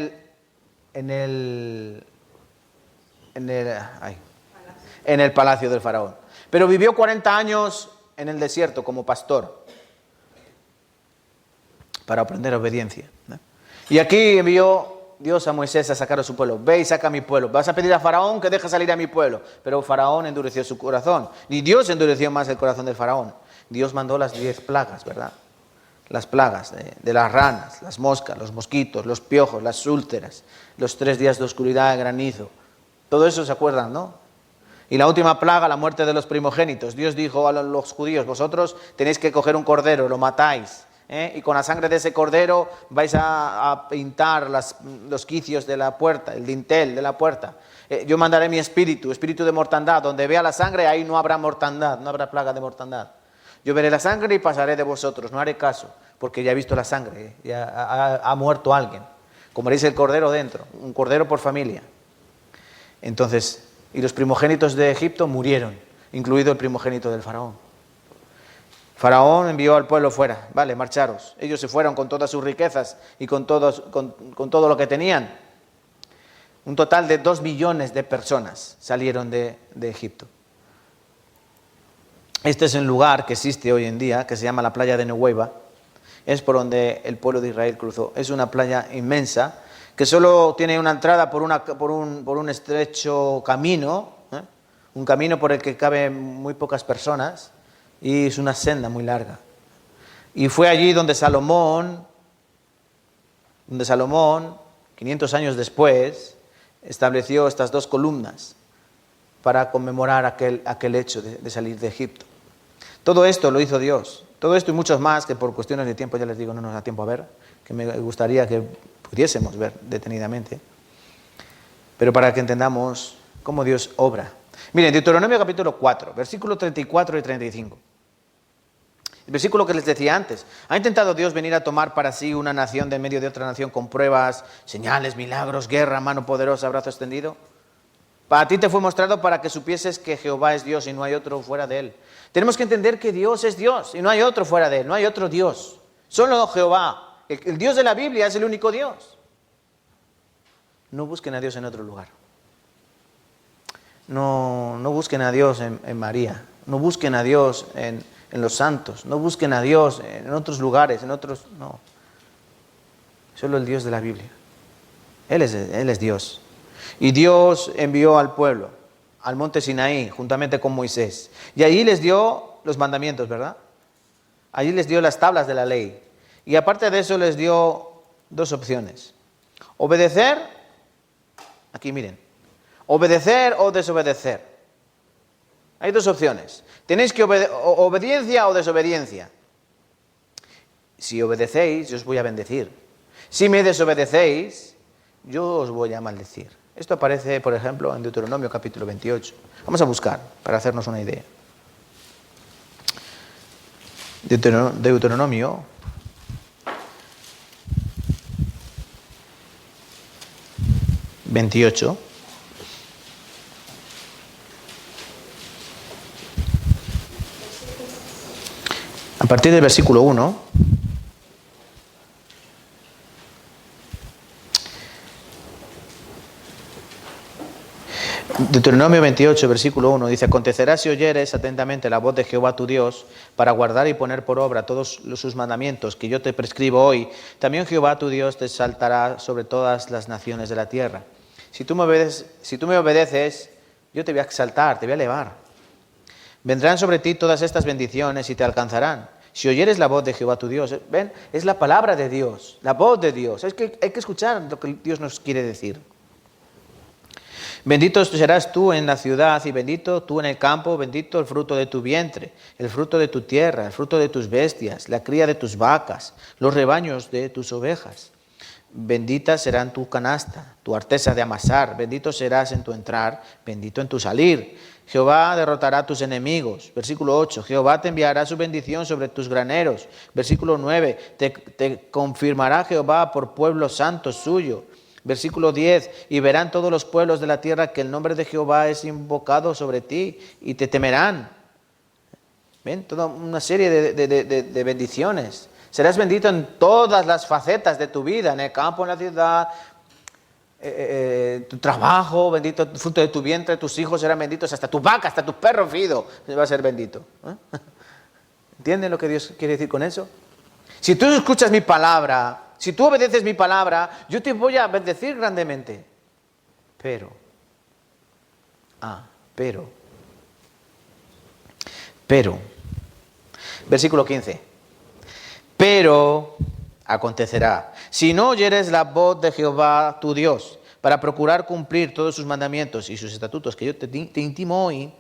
A: el palacio del faraón. Pero vivió 40 años en el desierto como pastor para aprender obediencia. Y aquí envió Dios a Moisés a sacar a su pueblo. Ve y saca a mi pueblo. Vas a pedir a Faraón que deje salir a mi pueblo. Pero Faraón endureció su corazón. Y Dios endureció más el corazón del Faraón. Dios mandó las 10 plagas, ¿verdad? Las plagas de las ranas, las moscas, los mosquitos, los piojos, las úlceras, los 3 días de oscuridad, granizo. Todo eso se acuerdan, ¿no? Y la última plaga, la muerte de los primogénitos. Dios dijo a los judíos, vosotros tenéis que coger un cordero, lo matáis, y con la sangre de ese cordero vais a pintar los quicios de la puerta, el dintel de la puerta. Yo mandaré mi espíritu de mortandad. Donde vea la sangre, ahí no habrá mortandad, no habrá plaga de mortandad. Yo veré la sangre y pasaré de vosotros, no haré caso, porque ya he visto la sangre, ya ha muerto alguien. Comeréis el cordero dentro, un cordero por familia. Entonces, y los primogénitos de Egipto murieron, incluido el primogénito del faraón. Faraón envió al pueblo fuera, vale, marcharos. Ellos se fueron con todas sus riquezas y con todo lo que tenían. Un total de 2 millones de personas salieron de Egipto. Este es un lugar que existe hoy en día, que se llama la playa de Nehueva. Es por donde el pueblo de Israel cruzó. Es una playa inmensa, que solo tiene una entrada por un estrecho camino, un camino por el que caben muy pocas personas, y es una senda muy larga. Y fue allí donde Salomón, 500 años después, estableció estas 2 columnas para conmemorar aquel hecho de salir de Egipto. Todo esto lo hizo Dios. Todo esto y muchos más que por cuestiones de tiempo, ya les digo, no nos da tiempo a ver, que me gustaría que pudiésemos ver detenidamente, pero para que entendamos cómo Dios obra. Miren, Deuteronomio capítulo 4, versículos 34 y 35. El versículo que les decía antes. ¿Ha intentado Dios venir a tomar para sí una nación de en medio de otra nación con pruebas, señales, milagros, guerra, mano poderosa, brazo extendido? Para ti te fue mostrado para que supieses que Jehová es Dios y no hay otro fuera de él. Tenemos que entender que Dios es Dios y no hay otro fuera de él, no hay otro Dios. Solo Jehová, el Dios de la Biblia, es el único Dios. No busquen a Dios en otro lugar. No busquen a Dios en María. No busquen a Dios en los santos. No busquen a Dios en otros lugares, no. Solo el Dios de la Biblia. Él es Dios. Y Dios envió al pueblo al monte Sinaí, juntamente con Moisés. Y allí les dio los mandamientos, ¿verdad? Allí les dio las tablas de la ley. Y aparte de eso les dio 2 opciones. Obedecer, aquí miren, obedecer o desobedecer. Hay 2 opciones. Tenéis que obediencia o desobediencia. Si obedecéis, yo os voy a bendecir. Si me desobedecéis, yo os voy a maldecir. Esto aparece, por ejemplo, en Deuteronomio capítulo 28. Vamos a buscar para hacernos una idea. Deuteronomio 28. A partir del versículo 1. Deuteronomio 28, versículo 1, dice: acontecerá si oyeres atentamente la voz de Jehová tu Dios, para guardar y poner por obra todos sus mandamientos que yo te prescribo hoy, también Jehová tu Dios te exaltará sobre todas las naciones de la tierra. Si tú me obedeces, yo te voy a exaltar, te voy a elevar. Vendrán sobre ti todas estas bendiciones y te alcanzarán. Si oyeres la voz de Jehová tu Dios, ¿ven? Es la palabra de Dios, la voz de Dios. Es que hay que escuchar lo que Dios nos quiere decir. Bendito serás tú en la ciudad y bendito tú en el campo, bendito el fruto de tu vientre, el fruto de tu tierra, el fruto de tus bestias, la cría de tus vacas, los rebaños de tus ovejas. Bendita serán tu canasta, tu arteza de amasar, bendito serás en tu entrar, bendito en tu salir. Jehová derrotará a tus enemigos. Versículo 8, Jehová te enviará su bendición sobre tus graneros. Versículo 9, te confirmará Jehová por pueblo santo suyo. Versículo 10, y verán todos los pueblos de la tierra que el nombre de Jehová es invocado sobre ti y te temerán. ¿Ven? Toda una serie de bendiciones. Serás bendito en todas las facetas de tu vida, en el campo, en la ciudad, tu trabajo, bendito el fruto de tu vientre, tus hijos serán benditos, hasta tu vaca, hasta tu perro fido va a ser bendito. ¿Entienden lo que Dios quiere decir con eso? Si tú escuchas mi palabra, si tú obedeces mi palabra, yo te voy a bendecir grandemente. Pero, versículo 15. Pero acontecerá, si no oyeres la voz de Jehová tu Dios, para procurar cumplir todos sus mandamientos y sus estatutos que yo te intimo hoy,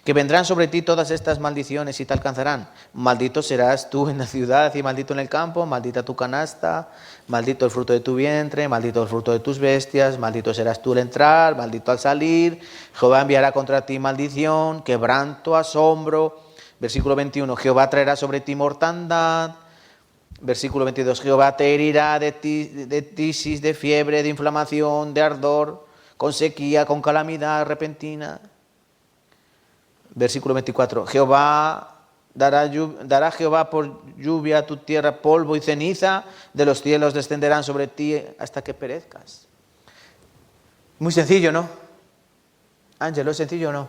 A: que vendrán sobre ti todas estas maldiciones y te alcanzarán. Maldito serás tú en la ciudad y maldito en el campo, maldita tu canasta, maldito el fruto de tu vientre, maldito el fruto de tus bestias, maldito serás tú al entrar, maldito al salir. Jehová enviará contra ti maldición, quebranto, asombro. Versículo 21, Jehová traerá sobre ti mortandad. Versículo 22, Jehová te herirá de tisis, de fiebre, de inflamación, de ardor, con sequía, con calamidad repentina. Versículo 24, Jehová dará Jehová por lluvia a tu tierra polvo y ceniza, de los cielos descenderán sobre ti hasta que perezcas. Muy sencillo, ¿no? Ángelo, ¿es sencillo o no?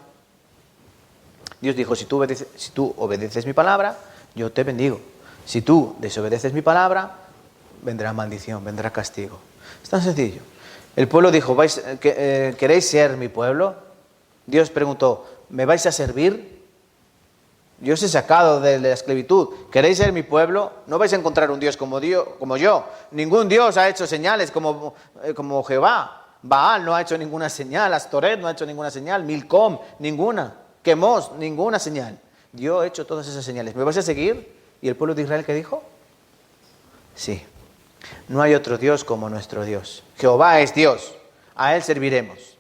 A: Dios dijo, si tú obedeces mi palabra, yo te bendigo. Si tú desobedeces mi palabra, vendrá maldición, vendrá castigo. Es tan sencillo. El pueblo dijo, ¿queréis ser mi pueblo? Dios preguntó, ¿me vais a servir? Yo os he sacado de la esclavitud. ¿Queréis ser mi pueblo? No vais a encontrar un Dios como yo. Ningún Dios ha hecho señales como Jehová. Baal no ha hecho ninguna señal. Astoret no ha hecho ninguna señal. Milcom, ninguna. Quemos, ninguna señal. Yo he hecho todas esas señales. ¿Me vais a seguir? ¿Y el pueblo de Israel qué dijo? Sí. No hay otro Dios como nuestro Dios. Jehová es Dios. A Él serviremos.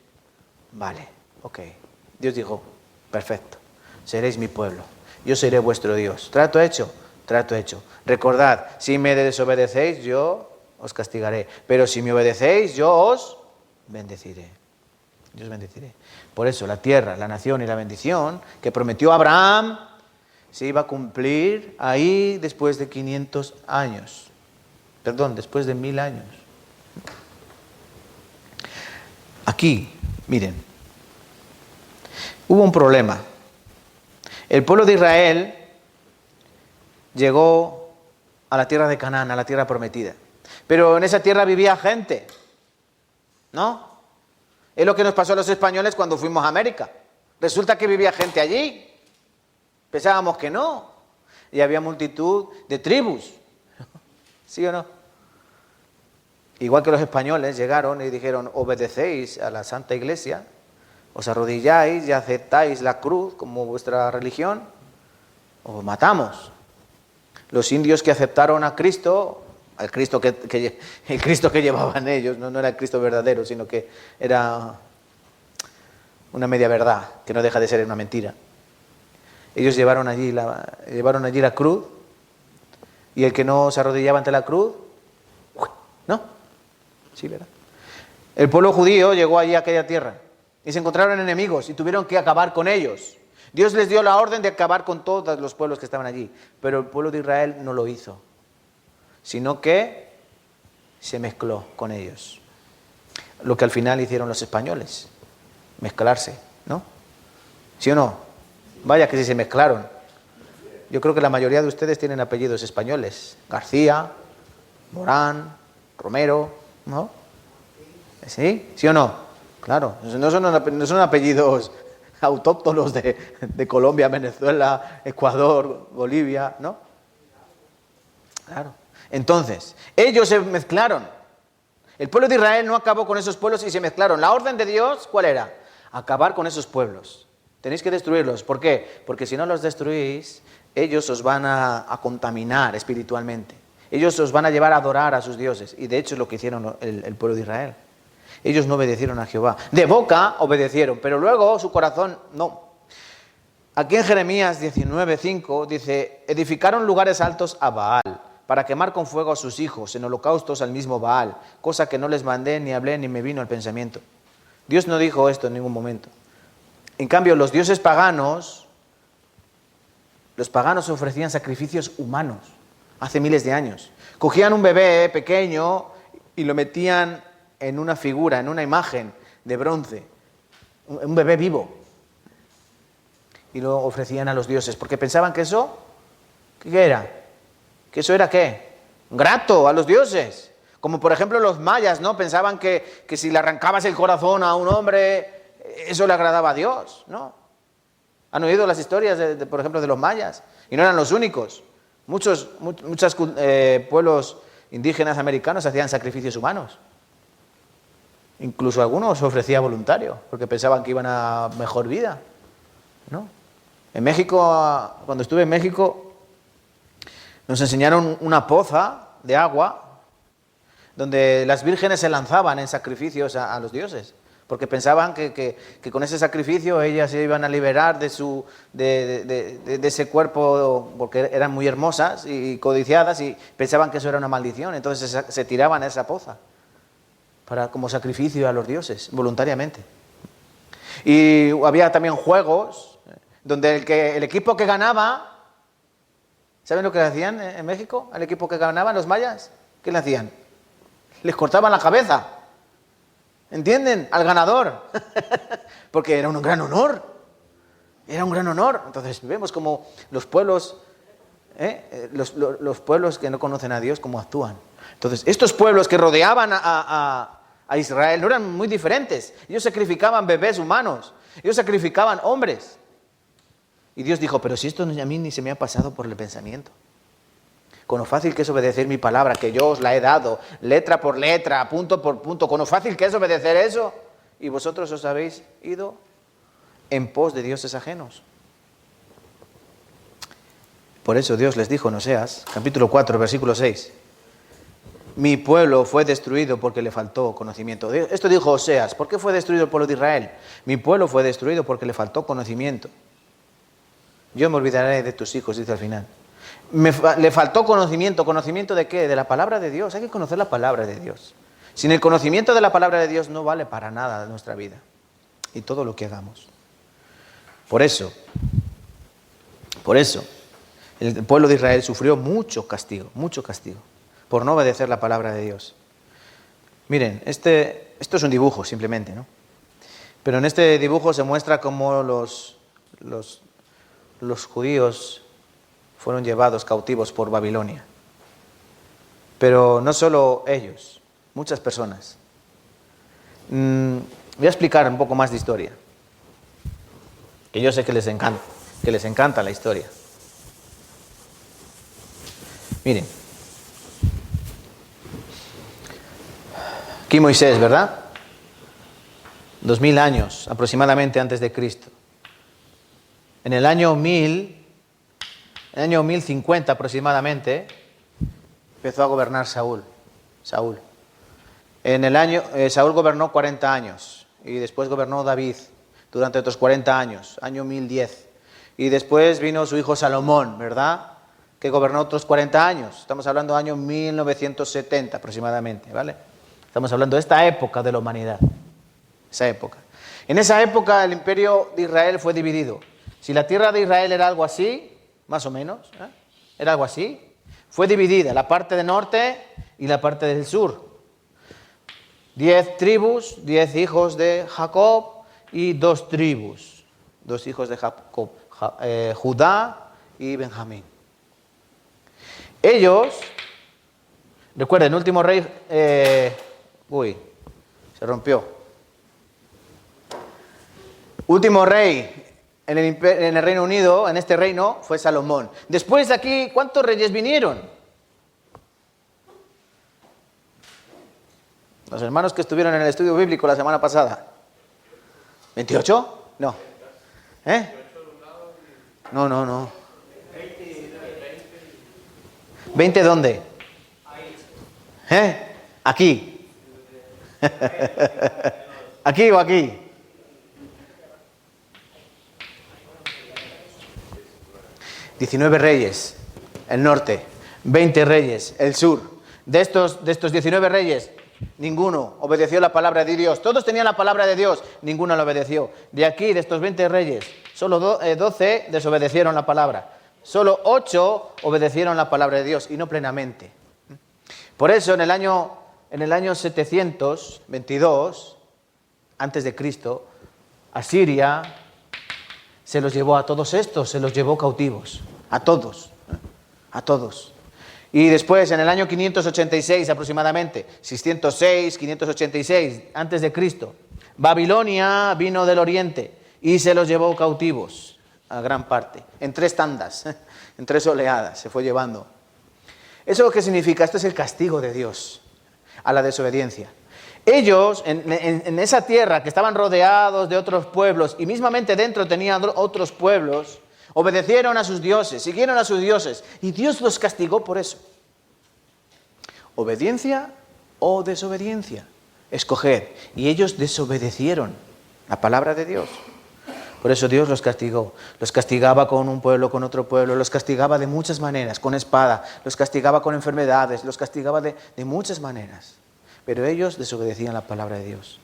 A: Vale, ok. Dios dijo, perfecto. Seréis mi pueblo. Yo seré vuestro Dios. ¿Trato hecho? Trato hecho. Recordad, si me desobedecéis, yo os castigaré. Pero si me obedecéis, yo os bendeciré. Yo os bendeciré. Por eso la tierra, la nación y la bendición que prometió Abraham se iba a cumplir ahí después de 500 años. Perdón, después de 1000 años. Aquí, miren, hubo un problema. El pueblo de Israel llegó a la tierra de Canaán, a la tierra prometida. Pero en esa tierra vivía gente, ¿no? Es lo que nos pasó a los españoles cuando fuimos a América. Resulta que vivía gente allí. Pensábamos que no. Y había multitud de tribus. ¿Sí o no? Igual que los españoles llegaron y dijeron, obedecéis a la Santa Iglesia, os arrodilláis y aceptáis la cruz como vuestra religión, os matamos. Los indios que aceptaron a Cristo, el Cristo que llevaban ellos, no era el Cristo verdadero, sino que era una media verdad, que no deja de ser una mentira. Ellos llevaron allí la cruz, y el que no se arrodillaba ante la cruz, ¿no? Sí, ¿verdad? El pueblo judío llegó allí a aquella tierra y se encontraron enemigos y tuvieron que acabar con ellos. Dios les dio la orden de acabar con todos los pueblos que estaban allí, pero el pueblo de Israel no lo hizo, sino que se mezcló con ellos. Lo que al final hicieron los españoles, mezclarse, ¿no? ¿Sí o no? Vaya que sí se mezclaron. Yo creo que la mayoría de ustedes tienen apellidos españoles. García, Morán, Romero, ¿no? ¿Sí? ¿Sí o no? Claro, no son apellidos autóctonos de Colombia, Venezuela, Ecuador, Bolivia, ¿no? Claro. Entonces, ellos se mezclaron. El pueblo de Israel no acabó con esos pueblos y se mezclaron. La orden de Dios, ¿cuál era? Acabar con esos pueblos. Tenéis que destruirlos. ¿Por qué? Porque si no los destruís, ellos os van a contaminar espiritualmente. Ellos os van a llevar a adorar a sus dioses. Y de hecho es lo que hicieron el pueblo de Israel. Ellos no obedecieron a Jehová. De boca obedecieron, pero luego su corazón no. Aquí en Jeremías 19:5 dice, edificaron lugares altos a Baal, para quemar con fuego a sus hijos, en holocaustos al mismo Baal, cosa que no les mandé, ni hablé, ni me vino al pensamiento. Dios no dijo esto en ningún momento. En cambio, los dioses paganos, los paganos ofrecían sacrificios humanos, hace miles de años. Cogían un bebé pequeño y lo metían en una figura, en una imagen de bronce, un bebé vivo, y lo ofrecían a los dioses, porque pensaban que eso, ¿qué era? ¿Que eso era qué? Grato a los dioses. Como por ejemplo los mayas, ¿no? Pensaban que si le arrancabas el corazón a un hombre, eso le agradaba a Dios, ¿no? ¿Han oído las historias, por ejemplo, de los mayas? Y no eran los únicos. Muchos pueblos indígenas americanos hacían sacrificios humanos. Incluso algunos se ofrecía voluntario, porque pensaban que iban a mejor vida, ¿no? En México, cuando estuve en México, nos enseñaron una poza de agua donde las vírgenes se lanzaban en sacrificios a los dioses, porque pensaban que con ese sacrificio ellas se iban a liberar de ese cuerpo, porque eran muy hermosas y codiciadas, y pensaban que eso era una maldición. Entonces se tiraban a esa poza como sacrificio a los dioses, voluntariamente. Y había también juegos donde el equipo que ganaba, ¿saben lo que le hacían en México al equipo que ganaban los mayas? ¿Qué le hacían? Les cortaban la cabeza, ¿entienden? Al ganador, porque era un gran honor, era un gran honor. Entonces vemos como los pueblos, los pueblos que no conocen a Dios, cómo actúan. Entonces estos pueblos que rodeaban a Israel no eran muy diferentes. Ellos sacrificaban bebés humanos, ellos sacrificaban hombres. Y Dios dijo, pero si esto a mí ni se me ha pasado por el pensamiento. Con lo fácil que es obedecer mi palabra, que yo os la he dado, letra por letra, punto por punto, con lo fácil que es obedecer eso, y vosotros os habéis ido en pos de dioses ajenos. Por eso Dios les dijo en Oseas, capítulo 4, versículo 6, mi pueblo fue destruido porque le faltó conocimiento. Esto dijo Oseas, ¿por qué fue destruido el pueblo de Israel? Mi pueblo fue destruido porque le faltó conocimiento. Yo me olvidaré de tus hijos, dice al final. Le faltó conocimiento. ¿Conocimiento de qué? De la palabra de Dios. Hay que conocer la palabra de Dios. Sin el conocimiento de la palabra de Dios no vale para nada nuestra vida y todo lo que hagamos. Por eso, el pueblo de Israel sufrió mucho castigo, por no obedecer la palabra de Dios. Miren, esto es un dibujo simplemente, ¿no? Pero en este dibujo se muestra cómo los judíos fueron llevados cautivos por Babilonia. Pero no solo ellos, muchas personas. Voy a explicar un poco más de historia, que yo sé que les encanta la historia. Miren, aquí Moisés, ¿verdad? 2000 años aproximadamente antes de Cristo. En el año 1050 aproximadamente, empezó a gobernar Saúl. Saúl gobernó 40 años y después gobernó David durante otros 40 años, año 1010. Y después vino su hijo Salomón, ¿verdad? Que gobernó otros 40 años. Estamos hablando del año 1970 aproximadamente, ¿vale? Estamos hablando de esta época de la humanidad. Esa época. En esa época el imperio de Israel fue dividido. Si la tierra de Israel era algo así, más o menos, era algo así, fue dividida, la parte del norte y la parte del sur. 10 tribus, 10 hijos de Jacob y 2 tribus, 2 hijos de Jacob, Judá y Benjamín. Ellos, recuerden, el último rey, se rompió. Último rey en el Reino Unido, en este reino, fue Salomón. Después de aquí, ¿cuántos reyes vinieron? Los hermanos que estuvieron en el estudio bíblico la semana pasada. ¿28? No. No. ¿20 dónde? Aquí. ¿Aquí o aquí? ...19 reyes, el norte, 20 reyes, el sur. De estos 19 reyes, ninguno obedeció la palabra de Dios. Todos tenían la palabra de Dios, ninguno la obedeció. De aquí, de estos 20 reyes, solo 12 desobedecieron la palabra. Solo 8 obedecieron la palabra de Dios, y no plenamente. Por eso, en el año 722, antes de Cristo, Asiria se los llevó a todos estos, se los llevó cautivos. A todos. Y después, en el año 586 aproximadamente, 606, 586, antes de Cristo, Babilonia vino del oriente y se los llevó cautivos, a gran parte, en 3 tandas, en 3 oleadas, se fue llevando. ¿Eso qué significa? Esto es el castigo de Dios a la desobediencia. Ellos, en esa tierra que estaban rodeados de otros pueblos y mismamente dentro tenían otros pueblos, obedecieron a sus dioses, siguieron a sus dioses y Dios los castigó por eso. Obediencia o desobediencia. Escoged. Y ellos desobedecieron la palabra de Dios. Por eso Dios los castigó. Los castigaba con un pueblo, con otro pueblo. Los castigaba de muchas maneras, con espada. Los castigaba con enfermedades. Los castigaba de muchas maneras. Pero ellos desobedecían la palabra de Dios.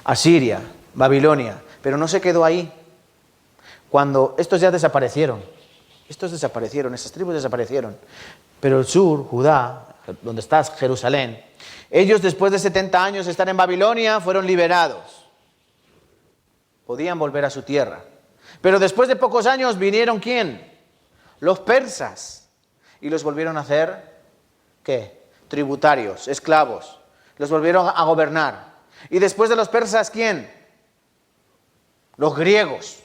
A: Asiria, Babilonia. Pero no se quedó ahí. Cuando estos ya desaparecieron. Esas tribus desaparecieron. Pero el sur, Judá, donde está Jerusalén, ellos después de 70 años de estar en Babilonia fueron liberados. Podían volver a su tierra. Pero después de pocos años vinieron ¿quién? Los persas. Y los volvieron a hacer, ¿qué? Tributarios, esclavos. Los volvieron a gobernar. Y después de los persas, ¿quién? Los griegos.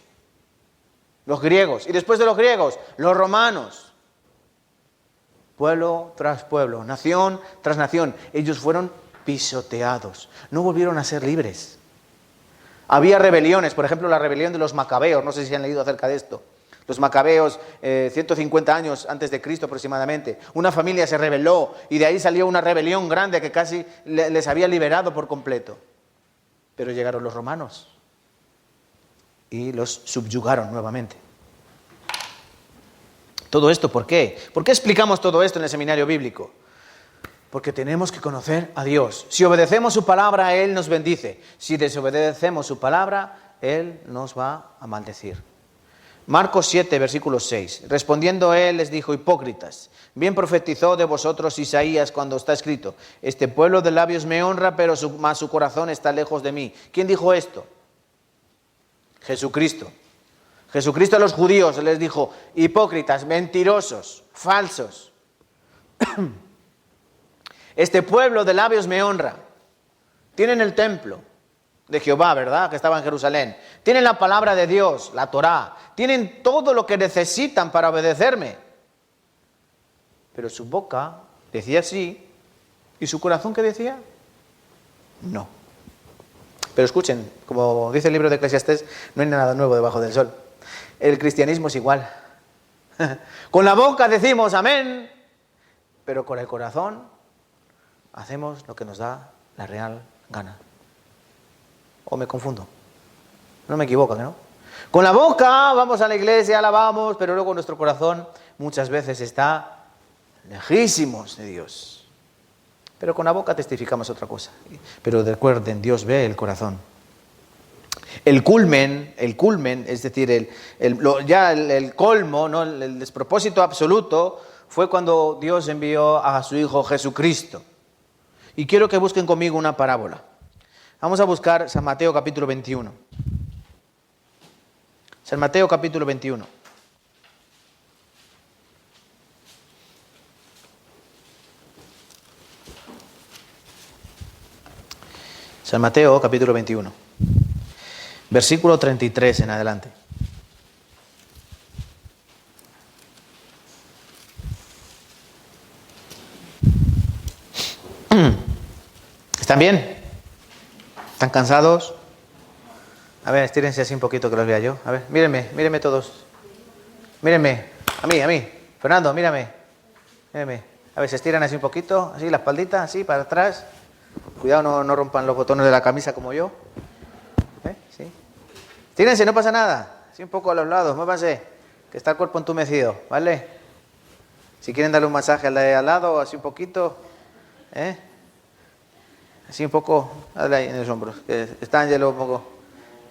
A: Los griegos. Y después de los griegos, los romanos. Pueblo tras pueblo, nación tras nación. Ellos fueron pisoteados. No volvieron a ser libres. Había rebeliones, por ejemplo la rebelión de los macabeos, no sé si han leído acerca de esto. Los macabeos, 150 años antes de Cristo aproximadamente. Una familia se rebeló y de ahí salió una rebelión grande que casi les había liberado por completo. Pero llegaron los romanos y los subyugaron nuevamente. ¿Todo esto por qué? ¿Por qué explicamos todo esto en el seminario bíblico? Porque tenemos que conocer a Dios. Si obedecemos su palabra, Él nos bendice. Si desobedecemos su palabra, Él nos va a maldecir. Marcos 7, versículo 6. Respondiendo Él les dijo: hipócritas, bien profetizó de vosotros Isaías cuando está escrito: este pueblo de labios me honra, pero mas su corazón está lejos de mí. ¿Quién dijo esto? Jesucristo. Jesucristo a los judíos les dijo: hipócritas, mentirosos, falsos. Este pueblo de labios me honra. Tienen el templo de Jehová, ¿verdad? Que estaba en Jerusalén. Tienen la palabra de Dios, la Torá. Tienen todo lo que necesitan para obedecerme. Pero su boca decía sí. ¿Y su corazón qué decía? No. Pero escuchen, como dice el libro de Eclesiastés, no hay nada nuevo debajo del sol. El cristianismo es igual. Con la boca decimos amén, pero con el corazón hacemos lo que nos da la real gana. ¿O me confundo? No me equivoco, ¿no? Con la boca vamos a la iglesia, alabamos, pero luego nuestro corazón muchas veces está lejísimos de Dios. Pero con la boca testificamos otra cosa. Pero recuerden, Dios ve el corazón. El culmen, es decir, el colmo, ¿no? El despropósito absoluto fue cuando Dios envió a su Hijo Jesucristo. Y quiero que busquen conmigo una parábola. Vamos a buscar San Mateo capítulo 21. San Mateo capítulo 21. San Mateo capítulo 21. Versículo 33 en adelante. ¿Están bien? ¿Están cansados? A ver, estírense así un poquito que los vea yo. A ver, mírenme todos. Mírenme, a mí. Fernando, mírame. A ver, se estiran así un poquito, así la espaldita, así para atrás. Cuidado, no rompan los botones de la camisa como yo. Sí. Estírense, no pasa nada. Así un poco a los lados, muévanse, que está el cuerpo entumecido, ¿vale? Si quieren darle un masaje al de al lado, así un poquito, así un poco, dale ahí en los hombros, que está Ángelo un poco.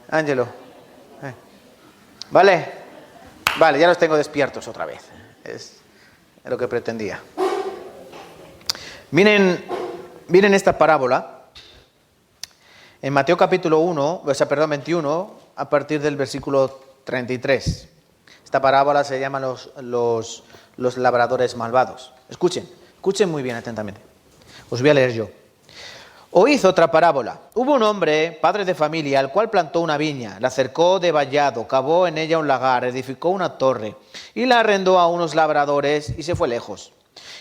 A: Ángelo. ¿Vale? Vale, ya los tengo despiertos otra vez. Es lo que pretendía. Miren esta parábola. En Mateo capítulo 21, a partir del versículo 33. Esta parábola se llama los labradores malvados. Escuchen muy bien atentamente. Os voy a leer yo. Oíd otra parábola. Hubo un hombre, padre de familia, al cual plantó una viña, la cercó de vallado, cavó en ella un lagar, edificó una torre y la arrendó a unos labradores y se fue lejos.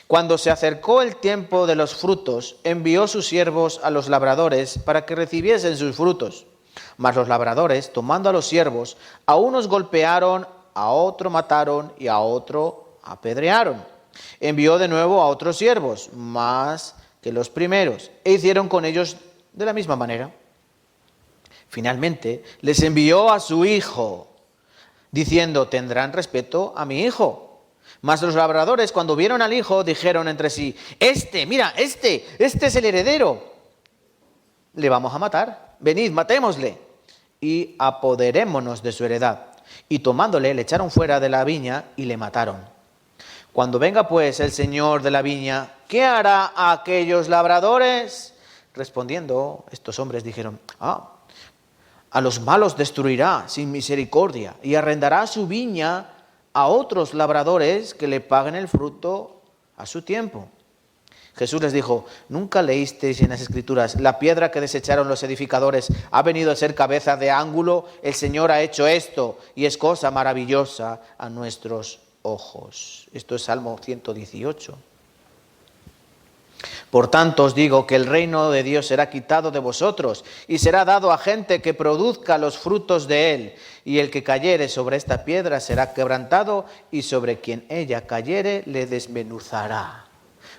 A: Cuando se acercó el tiempo de los frutos, envió sus siervos a los labradores para que recibiesen sus frutos. Mas los labradores, tomando a los siervos, a unos golpearon, a otro mataron y a otro apedrearon. Envió de nuevo a otros siervos, más que los primeros, e hicieron con ellos de la misma manera. Finalmente les envió a su hijo, diciendo: tendrán respeto a mi hijo. Mas los labradores, cuando vieron al hijo, dijeron entre sí: mira, este es el heredero. Le vamos a matar. Venid, matémosle y apoderémonos de su heredad. Y tomándole, le echaron fuera de la viña y le mataron. Cuando venga pues el señor de la viña, ¿qué hará a aquellos labradores? Respondiendo, estos hombres dijeron: a los malos destruirá sin misericordia y arrendará su viña a otros labradores que le paguen el fruto a su tiempo. Jesús les dijo: ¿nunca leísteis en las Escrituras: la piedra que desecharon los edificadores ha venido a ser cabeza de ángulo? El Señor ha hecho esto y es cosa maravillosa a nuestros ojos. Esto es Salmo 118. Por tanto os digo que el reino de Dios será quitado de vosotros y será dado a gente que produzca los frutos de él. Y el que cayere sobre esta piedra será quebrantado, y sobre quien ella cayere le desmenuzará.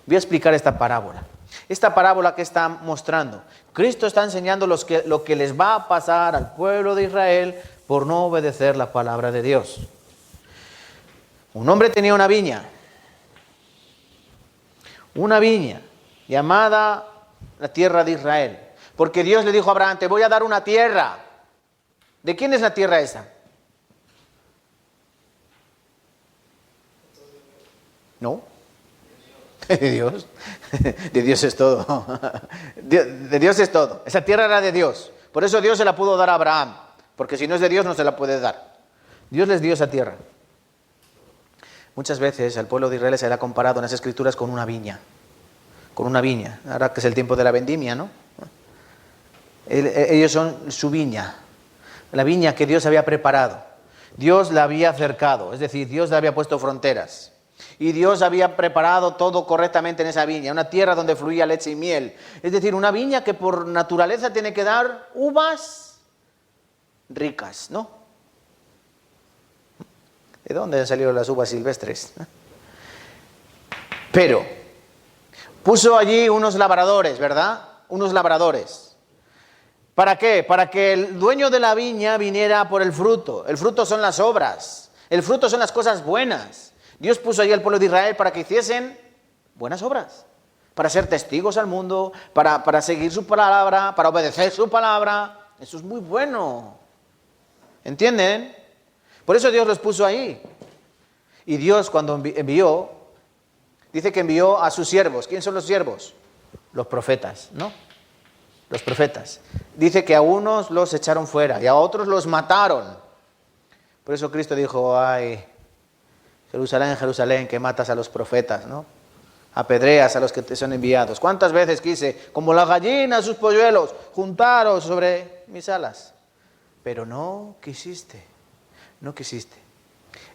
A: Voy a explicar esta parábola. Esta parábola que está mostrando, Cristo está enseñando lo que les va a pasar al pueblo de Israel por no obedecer la palabra de Dios. Un hombre tenía una viña llamada la tierra de Israel, porque Dios le dijo a Abraham: te voy a dar una tierra. ¿De quién es la tierra esa? ¿No? De Dios. De Dios es todo. De Dios es todo. Esa tierra era de Dios. Por eso Dios se la pudo dar a Abraham, porque si no es de Dios no se la puede dar. Dios les dio esa tierra. Muchas veces al pueblo de Israel se le ha comparado en las Escrituras con una viña. Con una viña. Ahora que es el tiempo de la vendimia, ¿no? Ellos son su viña. La viña que Dios había preparado. Dios la había cercado. Es decir, Dios le había puesto fronteras. Y Dios había preparado todo correctamente en esa viña. Una tierra donde fluía leche y miel. Es decir, una viña que por naturaleza tiene que dar uvas ricas, ¿no? ¿De dónde han salido las uvas silvestres? Pero puso allí unos labradores, ¿verdad? Unos labradores. ¿Para qué? Para que el dueño de la viña viniera por el fruto. El fruto son las obras. El fruto son las cosas buenas. Dios puso allí al pueblo de Israel para que hiciesen buenas obras. Para ser testigos al mundo, para seguir su palabra, para obedecer su palabra. Eso es muy bueno. ¿Entienden? Por eso Dios los puso ahí. Y Dios, cuando envió, dice que envió a sus siervos. ¿Quiénes son los siervos? Los profetas, ¿no? Los profetas. Dice que a unos los echaron fuera y a otros los mataron. Por eso Cristo dijo: ay, Jerusalén, Jerusalén, que matas a los profetas, ¿no? Apedreas a los que te son enviados. ¿Cuántas veces quise, como la gallina sus polluelos, juntaros sobre mis alas? Pero no quisiste. No quisiste.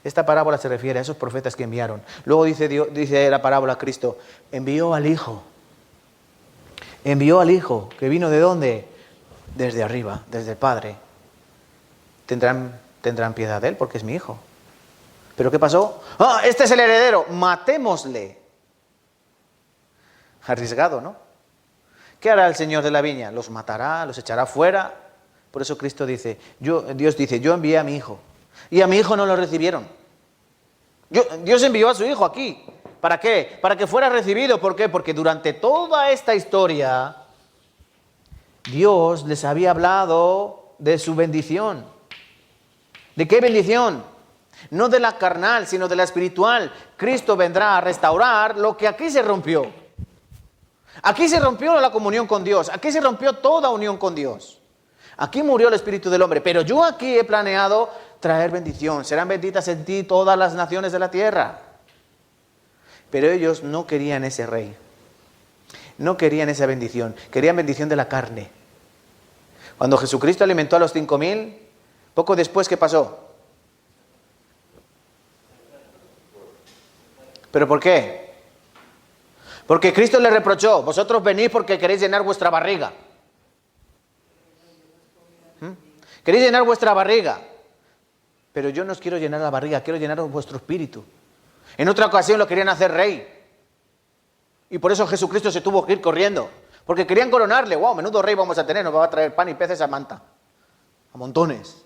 A: Esta parábola se refiere a esos profetas que enviaron. Luego dice la parábola Cristo: envió al Hijo. Envió al Hijo, que vino ¿de dónde? Desde arriba, desde el Padre. Tendrán piedad de él porque es mi Hijo. ¿Pero qué pasó? Este es el heredero, matémosle. Arriesgado, ¿no? ¿Qué hará el Señor de la viña? Los matará, los echará fuera. Por eso Cristo dice, Dios dice: yo envié a mi Hijo. Y a mi Hijo no lo recibieron. Dios envió a su Hijo aquí. ¿Para qué? Para que fuera recibido. ¿Por qué? Porque durante toda esta historia Dios les había hablado de su bendición. ¿De qué bendición? No de la carnal, sino de la espiritual. Cristo vendrá a restaurar lo que aquí se rompió. Aquí se rompió la comunión con Dios. Aquí se rompió toda unión con Dios. Aquí murió el espíritu del hombre. Pero yo aquí he planeado traer bendición. Serán benditas en ti todas las naciones de la tierra. Pero ellos no querían ese rey. No querían esa bendición. Querían bendición de la carne. Cuando Jesucristo alimentó a los 5,000, poco después, ¿qué pasó? ¿Pero por qué? Porque Cristo le reprochó, vosotros venís porque queréis llenar vuestra barriga. Queréis llenar vuestra barriga. Pero yo no os quiero llenar la barriga, quiero llenar vuestro espíritu. En otra ocasión lo querían hacer rey. Y por eso Jesucristo se tuvo que ir corriendo. Porque querían coronarle. ¡Wow! Menudo rey vamos a tener. Nos va a traer pan y peces a manta. A montones.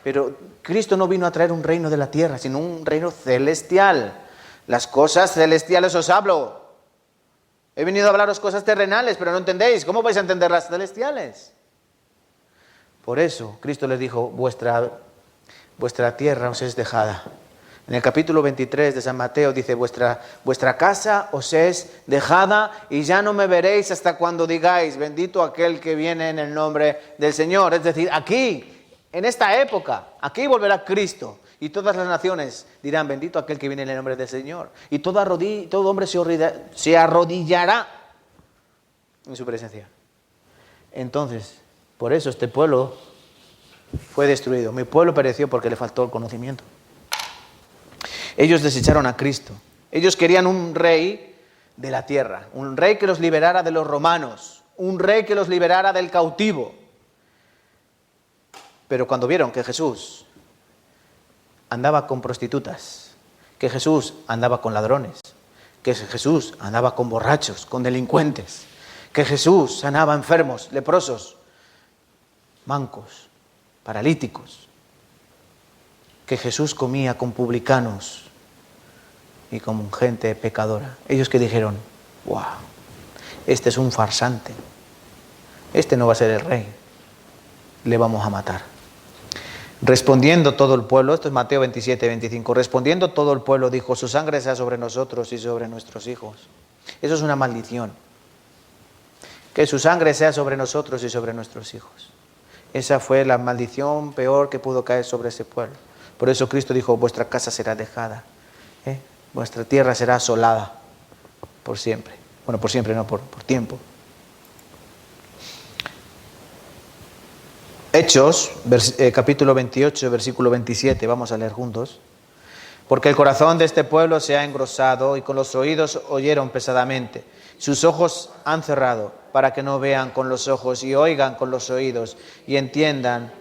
A: Pero Cristo no vino a traer un reino de la tierra, sino un reino celestial. Las cosas celestiales os hablo. He venido a hablaros cosas terrenales, pero no entendéis. ¿Cómo vais a entender las celestiales? Por eso Cristo les dijo, vuestra tierra os es dejada. En el capítulo 23 de San Mateo dice, vuestra casa os es dejada y ya no me veréis hasta cuando digáis, bendito aquel que viene en el nombre del Señor. Es decir, aquí, en esta época, aquí volverá Cristo y todas las naciones dirán, bendito aquel que viene en el nombre del Señor. Y todo hombre se arrodillará en su presencia. Entonces, por eso este pueblo fue destruido. Mi pueblo pereció porque le faltó el conocimiento. Ellos desecharon a Cristo. Ellos querían un rey de la tierra, un rey que los liberara de los romanos, un rey que los liberara del cautivo. Pero cuando vieron que Jesús andaba con prostitutas, que Jesús andaba con ladrones, que Jesús andaba con borrachos, con delincuentes, que Jesús sanaba enfermos, leprosos, mancos, paralíticos, que Jesús comía con publicanos y con gente pecadora. Ellos que dijeron, wow, este es un farsante, este no va a ser el rey, le vamos a matar. Respondiendo todo el pueblo, esto es Mateo 27, 25, respondiendo todo el pueblo dijo, su sangre sea sobre nosotros y sobre nuestros hijos. Eso es una maldición. Que su sangre sea sobre nosotros y sobre nuestros hijos. Esa fue la maldición peor que pudo caer sobre ese pueblo. Por eso Cristo dijo, vuestra casa será dejada, vuestra tierra será asolada por siempre. Bueno, por siempre no, por tiempo. Hechos, capítulo 28, versículo 27, vamos a leer juntos. Porque el corazón de este pueblo se ha engrosado y con los oídos oyeron pesadamente. Sus ojos han cerrado para que no vean con los ojos y oigan con los oídos y entiendan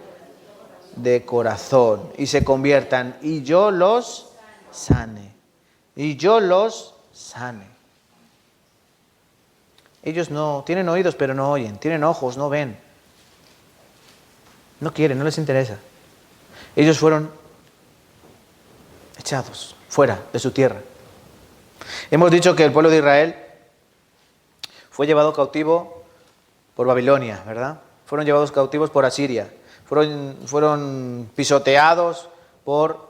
A: de corazón y se conviertan y yo los sane. Y yo los sane. Ellos no tienen oídos pero no oyen, tienen ojos, no ven. No quieren, no les interesa. Ellos fueron echados fuera de su tierra. Hemos dicho que el pueblo de Israel fue llevado cautivo por Babilonia, ¿verdad? Fueron llevados cautivos por Asiria. Fueron pisoteados por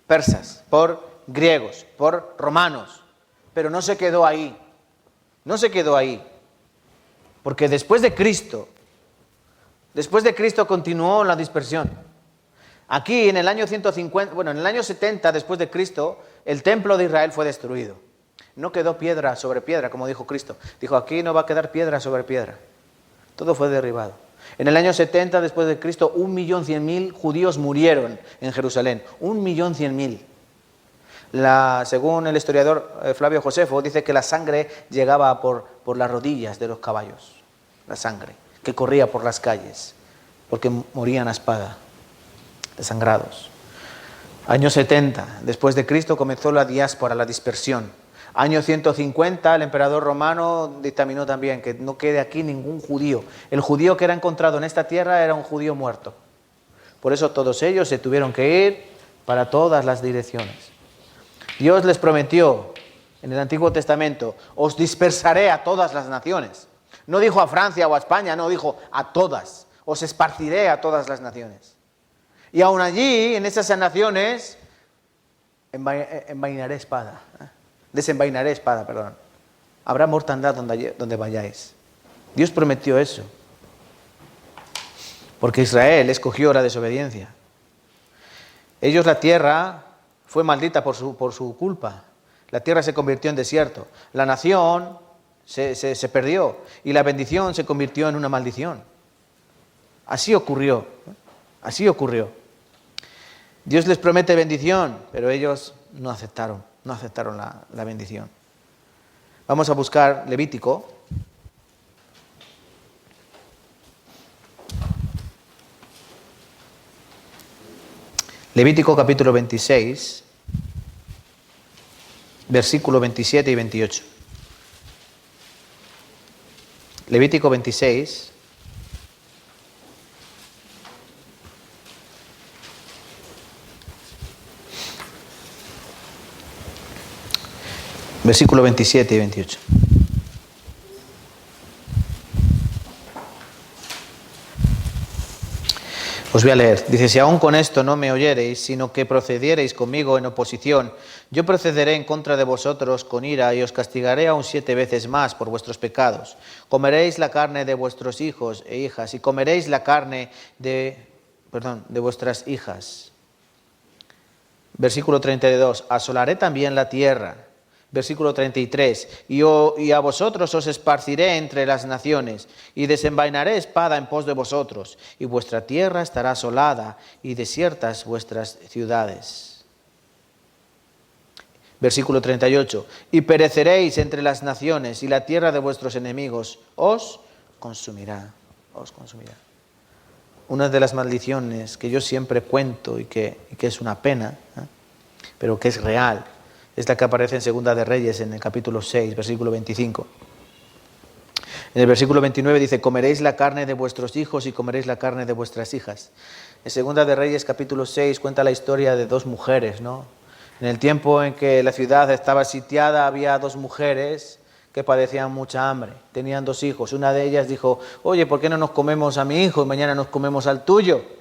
A: persas, por griegos, por romanos. Pero no se quedó ahí. No se quedó ahí. Porque después de Cristo continuó la dispersión. Aquí en el año 150, en el año 70 después de Cristo, el templo de Israel fue destruido. No quedó piedra sobre piedra, como dijo Cristo. Dijo, aquí no va a quedar piedra sobre piedra. Todo fue derribado. En el año 70 después de Cristo, 1.100.000 judíos murieron en Jerusalén. 1.100.000. Según el historiador Flavio Josefo, dice que la sangre llegaba por las rodillas de los caballos. La sangre que corría por las calles, porque morían a espada, desangrados. Año 70, después de Cristo, comenzó la diáspora, la dispersión. Año 150, el emperador romano dictaminó también que no quede aquí ningún judío. El judío que era encontrado en esta tierra era un judío muerto. Por eso todos ellos se tuvieron que ir para todas las direcciones. Dios les prometió en el Antiguo Testamento, os dispersaré a todas las naciones. No dijo a Francia o a España, no, dijo a todas. Os esparciré a todas las naciones. Y aún allí, en esas naciones, desenvainaré espada, perdón. Habrá mortandad donde vayáis. Dios prometió eso. Porque Israel escogió la desobediencia. Ellos, la tierra fue maldita por su culpa. La tierra se convirtió en desierto. La nación se perdió y la bendición se convirtió en una maldición. Así ocurrió. Dios les promete bendición, pero ellos no aceptaron la bendición. Vamos a buscar Levítico. Levítico capítulo 26, versículo 27 y 28. Levítico 26, versículo 27 y 28. Os voy a leer. Dice, si aún con esto no me oyereis, sino que procediereis conmigo en oposición, yo procederé en contra de vosotros con ira y os castigaré aún 7 veces más por vuestros pecados. Comeréis la carne de vuestros hijos e hijas y comeréis la carne de vuestras hijas. Versículo 32. Asolaré también la tierra. Versículo 33, y a vosotros os esparciré entre las naciones, y desenvainaré espada en pos de vosotros, y vuestra tierra estará asolada, y desiertas vuestras ciudades. Versículo 38, y pereceréis entre las naciones, y la tierra de vuestros enemigos os consumirá, os consumirá. Una de las maldiciones que yo siempre cuento y que es una pena, pero que es real, es la que aparece en Segunda de Reyes, en el capítulo 6, versículo 25. En el versículo 29 dice, comeréis la carne de vuestros hijos y comeréis la carne de vuestras hijas. En Segunda de Reyes, capítulo 6, cuenta la historia de 2 mujeres, ¿no? En el tiempo en que la ciudad estaba sitiada, había 2 mujeres que padecían mucha hambre. Tenían 2 hijos. Una de ellas dijo, oye, ¿por qué no nos comemos a mi hijo y mañana nos comemos al tuyo?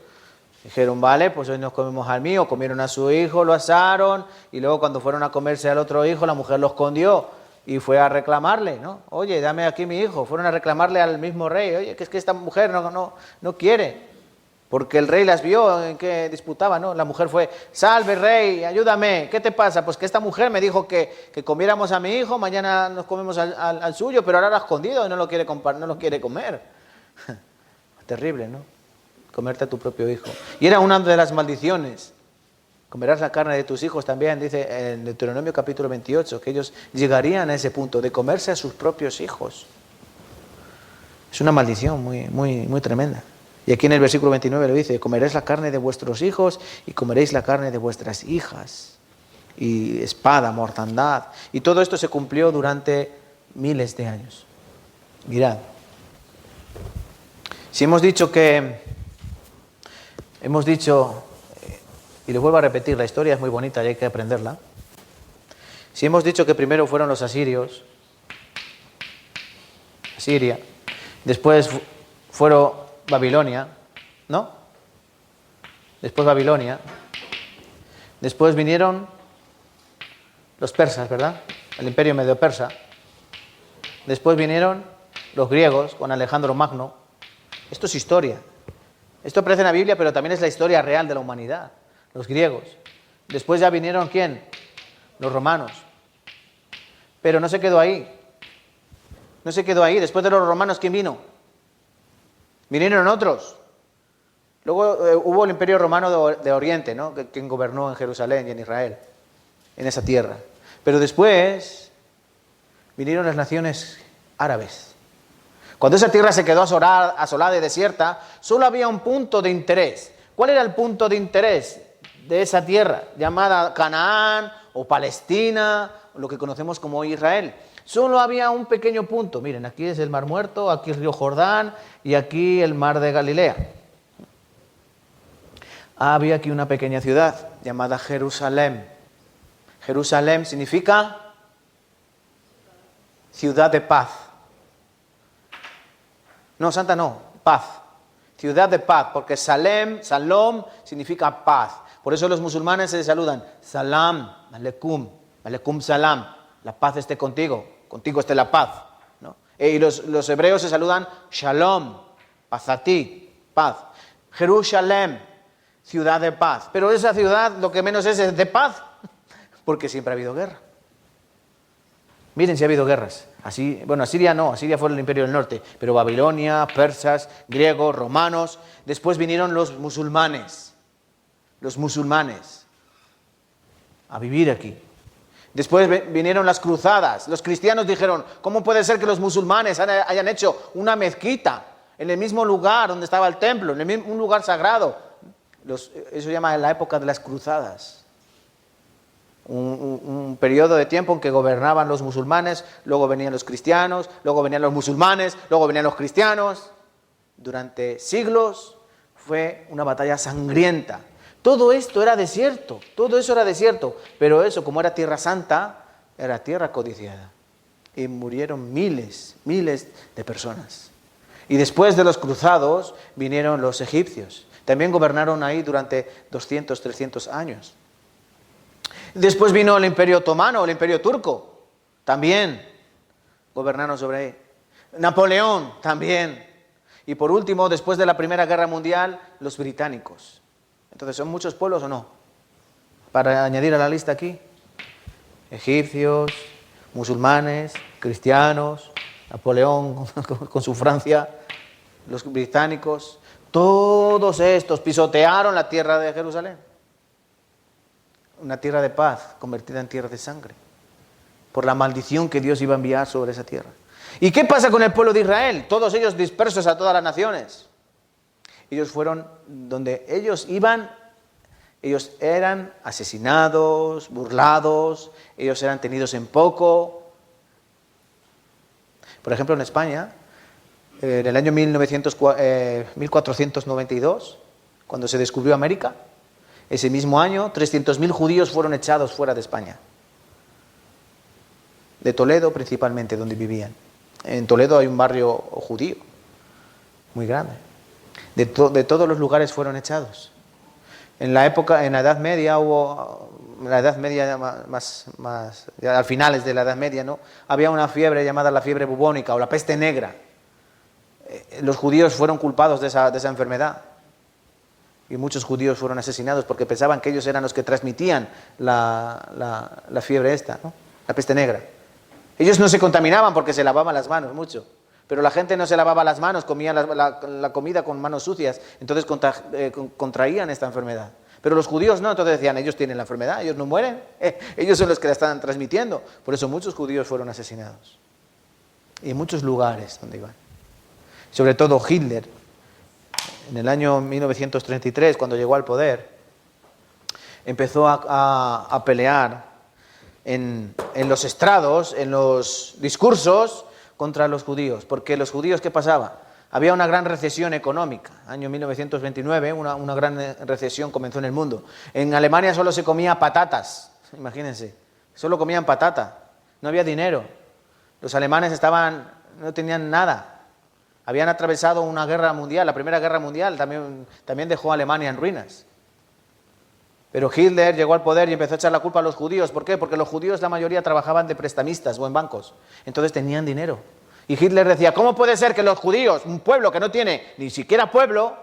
A: Dijeron, vale, pues hoy nos comemos al mío. Comieron a su hijo, lo asaron, y luego cuando fueron a comerse al otro hijo, la mujer lo escondió y fue a reclamarle, ¿no? Oye, dame aquí mi hijo. Fueron a reclamarle al mismo rey, oye, que es que esta mujer no quiere, porque el rey las vio en que disputaban, ¿no? La mujer fue, salve rey, ayúdame, ¿qué te pasa? Pues que esta mujer me dijo que comiéramos a mi hijo, mañana nos comemos al suyo, pero ahora lo ha escondido y no lo quiere comer. Terrible, ¿no? Comerte a tu propio hijo. Y era una de las maldiciones. Comerás la carne de tus hijos también, dice en Deuteronomio capítulo 28, que ellos llegarían a ese punto de comerse a sus propios hijos. Es una maldición muy tremenda. Y aquí en el versículo 29 lo dice, comeréis la carne de vuestros hijos y comeréis la carne de vuestras hijas. Y espada, mortandad. Y todo esto se cumplió durante miles de años. Mirad. Si hemos dicho, y les vuelvo a repetir, la historia es muy bonita y hay que aprenderla. Si hemos dicho que primero fueron los asirios, Asiria, después fueron Babilonia, ¿no? Después Babilonia, después vinieron los persas, ¿verdad? El imperio medio persa. Después vinieron los griegos con Alejandro Magno. Esto es historia. Esto aparece en la Biblia, pero también es la historia real de la humanidad. Los griegos. Después ya vinieron, ¿quién? Los romanos. Pero no se quedó ahí. No se quedó ahí. Después de los romanos, ¿quién vino? Vinieron otros. Luego hubo el Imperio Romano de Oriente, ¿no? Quien gobernó en Jerusalén y en Israel, en esa tierra. Pero después vinieron las naciones árabes. Cuando esa tierra se quedó asolada y desierta, solo había un punto de interés. ¿Cuál era el punto de interés de esa tierra llamada Canaán o Palestina, o lo que conocemos como hoy Israel? Solo había un pequeño punto. Miren, aquí es el Mar Muerto, aquí el río Jordán y aquí el Mar de Galilea. Había aquí una pequeña ciudad llamada Jerusalén. Jerusalén significa ciudad de paz. No, santa no, paz. Ciudad de paz, porque Salom significa paz. Por eso los musulmanes se saludan, Salam, Aleikum, Aleikum Salam, la paz esté contigo, contigo esté la paz, ¿no? Y los hebreos se saludan, Shalom, paz a ti, paz. Jerusalén, ciudad de paz. Pero esa ciudad lo que menos es de paz, porque siempre ha habido guerra. Miren si ha habido guerras. Asiria no, Asiria fue el imperio del norte, pero Babilonia, persas, griegos, romanos. Después vinieron los musulmanes a vivir aquí. Después vinieron las cruzadas. Los cristianos dijeron, ¿cómo puede ser que los musulmanes hayan hecho una mezquita en el mismo lugar donde estaba el templo, en un lugar sagrado? Eso se llama la época de las cruzadas. Un periodo de tiempo en que gobernaban los musulmanes, luego venían los cristianos, luego venían los musulmanes, luego venían los cristianos. Durante siglos fue una batalla sangrienta. Todo esto era desierto, todo eso era desierto, pero eso, como era tierra santa, era tierra codiciada. Y murieron miles de personas. Y después de los cruzados vinieron los egipcios. También gobernaron ahí durante 200, 300 años. Después vino el Imperio Otomano, el Imperio Turco. También gobernaron sobre ahí. Napoleón también. Y por último, después de la Primera Guerra Mundial, los británicos. Entonces, ¿son muchos pueblos o no? Para añadir a la lista aquí. Egipcios, musulmanes, cristianos, Napoleón con su Francia, los británicos. Todos estos pisotearon la tierra de Jerusalén. Una tierra de paz convertida en tierra de sangre. Por la maldición que Dios iba a enviar sobre esa tierra. ¿Y qué pasa con el pueblo de Israel? Todos ellos dispersos a todas las naciones. Ellos fueron donde ellos iban, ellos eran asesinados, burlados, ellos eran tenidos en poco. Por ejemplo, en España, en el año 1492, cuando se descubrió América, ese mismo año 300.000 judíos fueron echados fuera de España. De Toledo principalmente, donde vivían. En Toledo hay un barrio judío muy grande. De todos los lugares fueron echados. En la Edad Media hubo, ya a finales de la Edad Media, ¿no? Había una fiebre llamada la fiebre bubónica o la peste negra. Los judíos fueron culpados de esa enfermedad. Y muchos judíos fueron asesinados porque pensaban que ellos eran los que transmitían la fiebre esta, ¿no? La peste negra. Ellos no se contaminaban porque se lavaban las manos mucho. Pero la gente no se lavaba las manos, comía la comida con manos sucias, entonces contraían esta enfermedad. Pero los judíos no, entonces decían, ellos tienen la enfermedad, ellos no mueren, ellos son los que la están transmitiendo. Por eso muchos judíos fueron asesinados. Y en muchos lugares donde iban. Sobre todo Hitler, en el año 1933, cuando llegó al poder, empezó a pelear en los estrados, en los discursos, contra los judíos, porque los judíos, ¿qué pasaba? Había una gran recesión económica, año 1929, una gran recesión comenzó en el mundo. En Alemania solo se comía patatas, imagínense, solo comían patata, no había dinero. Los alemanes no tenían nada, habían atravesado una guerra mundial, la Primera Guerra Mundial también dejó a Alemania en ruinas. Pero Hitler llegó al poder y empezó a echar la culpa a los judíos. ¿Por qué? Porque los judíos, la mayoría, trabajaban de prestamistas o en bancos. Entonces tenían dinero. Y Hitler decía, ¿cómo puede ser que los judíos, un pueblo que no tiene ni siquiera pueblo,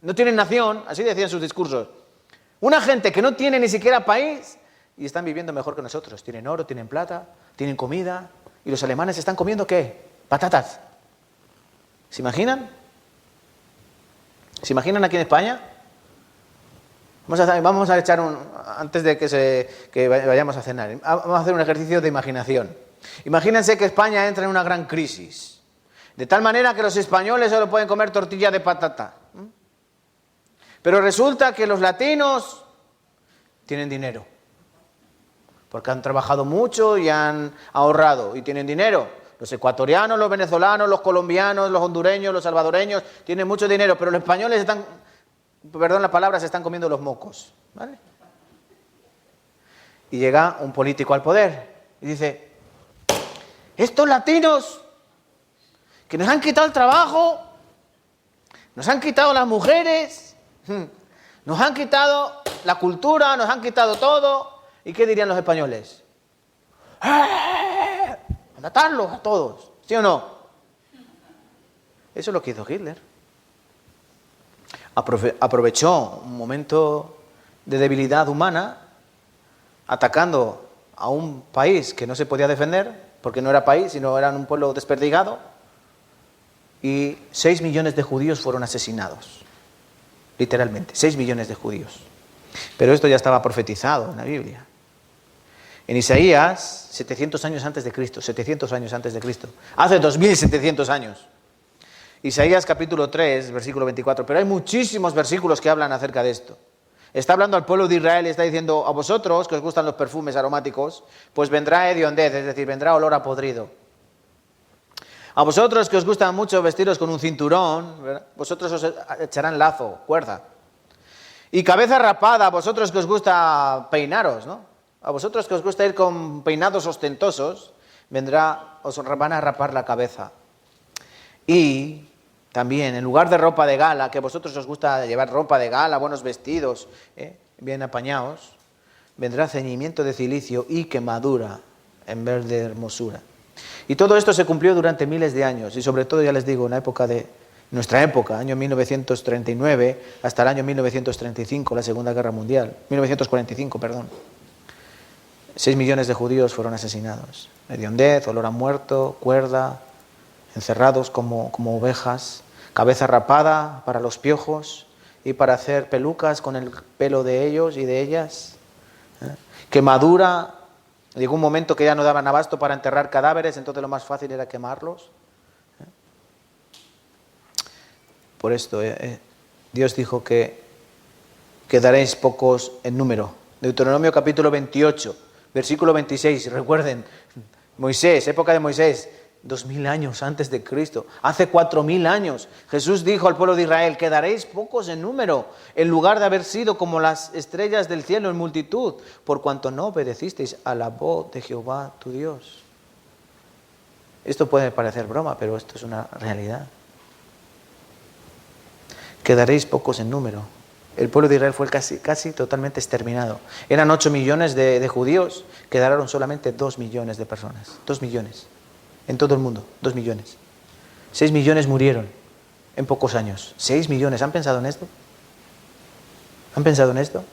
A: no tienen nación, así decían sus discursos, una gente que no tiene ni siquiera país y están viviendo mejor que nosotros? Tienen oro, tienen plata, tienen comida. ¿Y los alemanes están comiendo qué? Patatas. ¿Se imaginan? ¿Se imaginan aquí en España? Vamos a echar antes de que vayamos a cenar, vamos a hacer un ejercicio de imaginación. Imagínense que España entra en una gran crisis, de tal manera que los españoles solo pueden comer tortilla de patata. Pero resulta que los latinos tienen dinero, porque han trabajado mucho y han ahorrado y tienen dinero. Los ecuatorianos, los venezolanos, los colombianos, los hondureños, los salvadoreños tienen mucho dinero, pero los españoles perdón la palabra, se están comiendo los mocos, ¿vale? Y llega un político al poder y dice, estos latinos que nos han quitado el trabajo, nos han quitado las mujeres, nos han quitado la cultura, nos han quitado todo, ¿y qué dirían los españoles? ¡A matarlos a todos! ¿Sí o no? Eso es lo que hizo Hitler. Aprovechó un momento de debilidad humana atacando a un país que no se podía defender porque no era país, sino eran un pueblo desperdigado, y 6 millones de judíos fueron asesinados, literalmente, 6 millones de judíos. Pero esto ya estaba profetizado en la Biblia. En Isaías, 700 años antes de Cristo, 700 años antes de Cristo, hace 2700 años. Isaías capítulo 3, versículo 24, pero hay muchísimos versículos que hablan acerca de esto. Está hablando al pueblo de Israel y está diciendo, a vosotros que os gustan los perfumes aromáticos, pues vendrá hediondez, es decir, vendrá olor a podrido. A vosotros que os gusta mucho vestiros con un cinturón, ¿verdad? Vosotros os echarán lazo, cuerda. Y cabeza rapada, a vosotros que os gusta peinaros, ¿no? A vosotros que os gusta ir con peinados ostentosos, os van a rapar la cabeza. Y también, en lugar de ropa de gala, que a vosotros os gusta llevar ropa de gala, buenos vestidos, bien apañados, vendrá ceñimiento de cilicio y quemadura en vez de hermosura. Y todo esto se cumplió durante miles de años, y sobre todo, ya les digo, en la época de nuestra época, año 1939 hasta el año 1935, la Segunda Guerra Mundial, 1945, perdón. 6 millones de judíos fueron asesinados. Hediondez, olor a muerto, cuerda, encerrados como ovejas, cabeza rapada para los piojos y para hacer pelucas con el pelo de ellos y de ellas. Quemadura, llegó un momento que ya no daban abasto para enterrar cadáveres, entonces lo más fácil era quemarlos. Por esto, Dios dijo que quedaréis pocos en número. Deuteronomio capítulo 28, versículo 26, recuerden, Moisés, época de Moisés, 2000 años antes de Cristo, hace 4000 años, Jesús dijo al pueblo de Israel, quedaréis pocos en número, en lugar de haber sido como las estrellas del cielo en multitud, por cuanto no obedecisteis a la voz de Jehová tu Dios. Esto puede parecer broma, pero esto es una realidad. Quedaréis pocos en número. El pueblo de Israel fue casi totalmente exterminado. Eran 8 millones de judíos, quedaron solamente 2 millones de personas. 2 millones. En todo el mundo, 2 millones. 6 millones murieron en pocos años. 6 millones. ¿Han pensado en esto? ¿Han pensado en esto?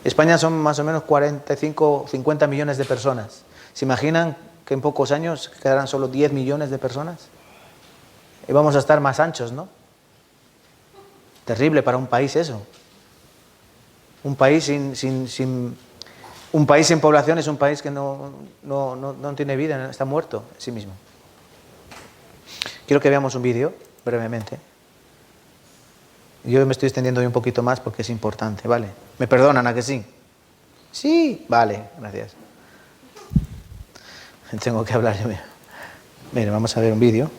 A: España son más o menos 45, 50 millones de personas. ¿Se imaginan que en pocos años quedarán solo 10 millones de personas? Y vamos a estar más anchos, ¿no? Terrible para un país eso. Un país un país sin población es un país que no tiene vida, está muerto en sí mismo. Quiero que veamos un vídeo brevemente. Yo me estoy extendiendo hoy un poquito más porque es importante, ¿vale? ¿Me perdonan a que sí? Sí, vale, gracias. Tengo que hablar yo. Mire, vamos a ver un vídeo.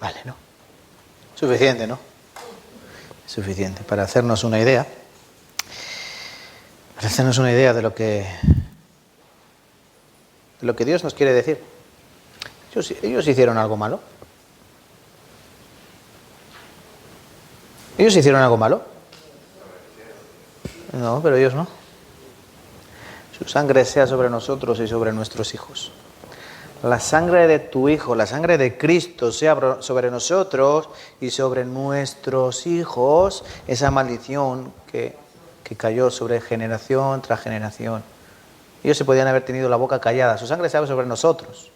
A: Vale, ¿no? Suficiente, ¿no? Suficiente para hacernos una idea. Para hacernos una idea de lo que Dios nos quiere decir. Ellos hicieron algo malo. ¿Ellos hicieron algo malo? No, pero ellos no. Su sangre sea sobre nosotros y sobre nuestros hijos. La sangre de tu Hijo, la sangre de Cristo sea sobre nosotros y sobre nuestros hijos. Esa maldición que cayó sobre generación tras generación. Ellos se podían haber tenido la boca callada. Su sangre sea sobre nosotros.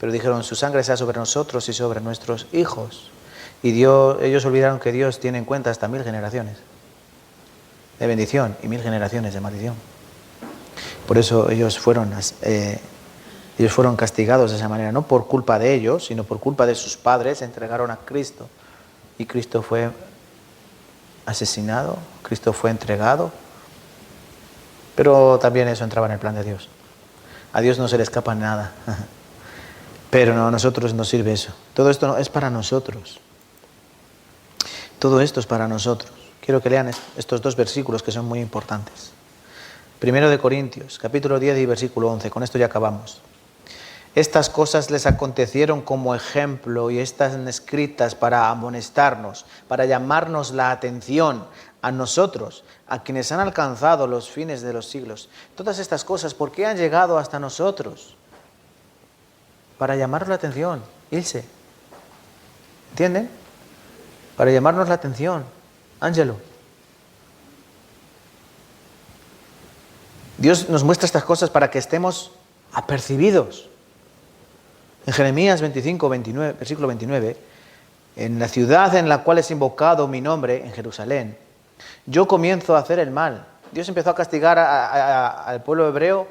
A: Pero dijeron, su sangre sea sobre nosotros y sobre nuestros hijos. Y ellos olvidaron que Dios tiene en cuenta hasta 1000 generaciones de bendición y 1000 generaciones de maldición. Por eso ellos fueron castigados de esa manera, no por culpa de ellos, sino por culpa de sus padres. Se entregaron a Cristo y Cristo fue asesinado, Cristo fue entregado. Pero también eso entraba en el plan de Dios. A Dios no se le escapa nada. Pero no, a nosotros nos sirve eso. Todo esto es para nosotros. Todo esto es para nosotros. Quiero que lean estos 2 versículos que son muy importantes. 1 Corintios, capítulo 10 y versículo 11. Con esto ya acabamos. Estas cosas les acontecieron como ejemplo y están escritas para amonestarnos, para llamarnos la atención a nosotros, a quienes han alcanzado los fines de los siglos. Todas estas cosas, ¿por qué han llegado hasta nosotros? Para llamarnos la atención, Ilse. ¿Entienden? Para llamarnos la atención. Ángelo. Dios nos muestra estas cosas para que estemos apercibidos. En Jeremías 25, versículo 29, en la ciudad en la cual es invocado mi nombre, en Jerusalén, yo comienzo a hacer el mal. Dios empezó a castigar al pueblo hebreo,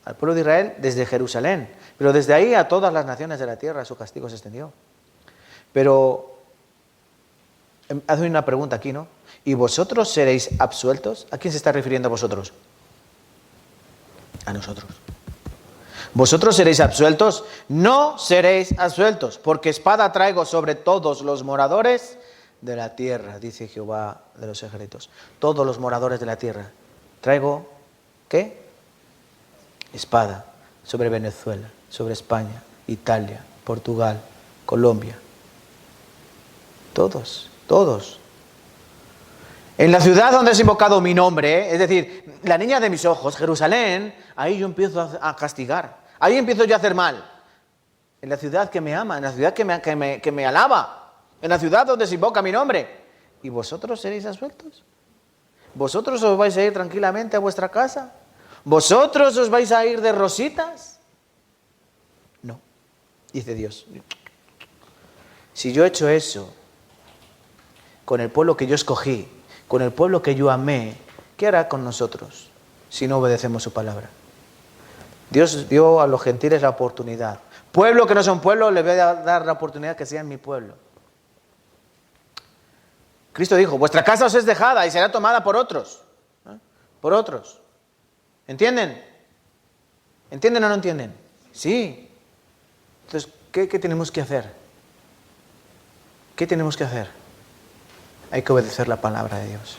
A: al pueblo de Israel, desde Jerusalén. Pero desde ahí a todas las naciones de la tierra su castigo se extendió. Pero hace una pregunta aquí, ¿no? ¿Y vosotros seréis absueltos? ¿A quién se está refiriendo a vosotros? A nosotros. ¿Vosotros seréis absueltos? No seréis absueltos, porque espada traigo sobre todos los moradores de la tierra, dice Jehová de los ejércitos. Todos los moradores de la tierra. Traigo, ¿qué? Espada sobre Venezuela, sobre España, Italia, Portugal, Colombia. Todos. En la ciudad donde es invocado mi nombre, es decir, la niña de mis ojos, Jerusalén, ahí yo empiezo a castigar. Ahí empiezo yo a hacer mal. En la ciudad que me ama, en la ciudad que me alaba, en la ciudad donde se invoca mi nombre. ¿Y vosotros seréis absueltos? ¿Vosotros os vais a ir tranquilamente a vuestra casa? ¿Vosotros os vais a ir de rositas? No, dice Dios. Si yo he hecho eso con el pueblo que yo escogí, con el pueblo que yo amé, ¿qué hará con nosotros si no obedecemos su palabra? Dios dio a los gentiles la oportunidad. Pueblo que no son pueblo, le voy a dar la oportunidad que sean mi pueblo. Cristo dijo, vuestra casa os es dejada y será tomada por otros. Por otros. ¿Entienden? ¿Entienden o no entienden? Sí. Entonces, ¿qué tenemos que hacer? ¿Qué tenemos que hacer? Hay que obedecer la palabra de Dios.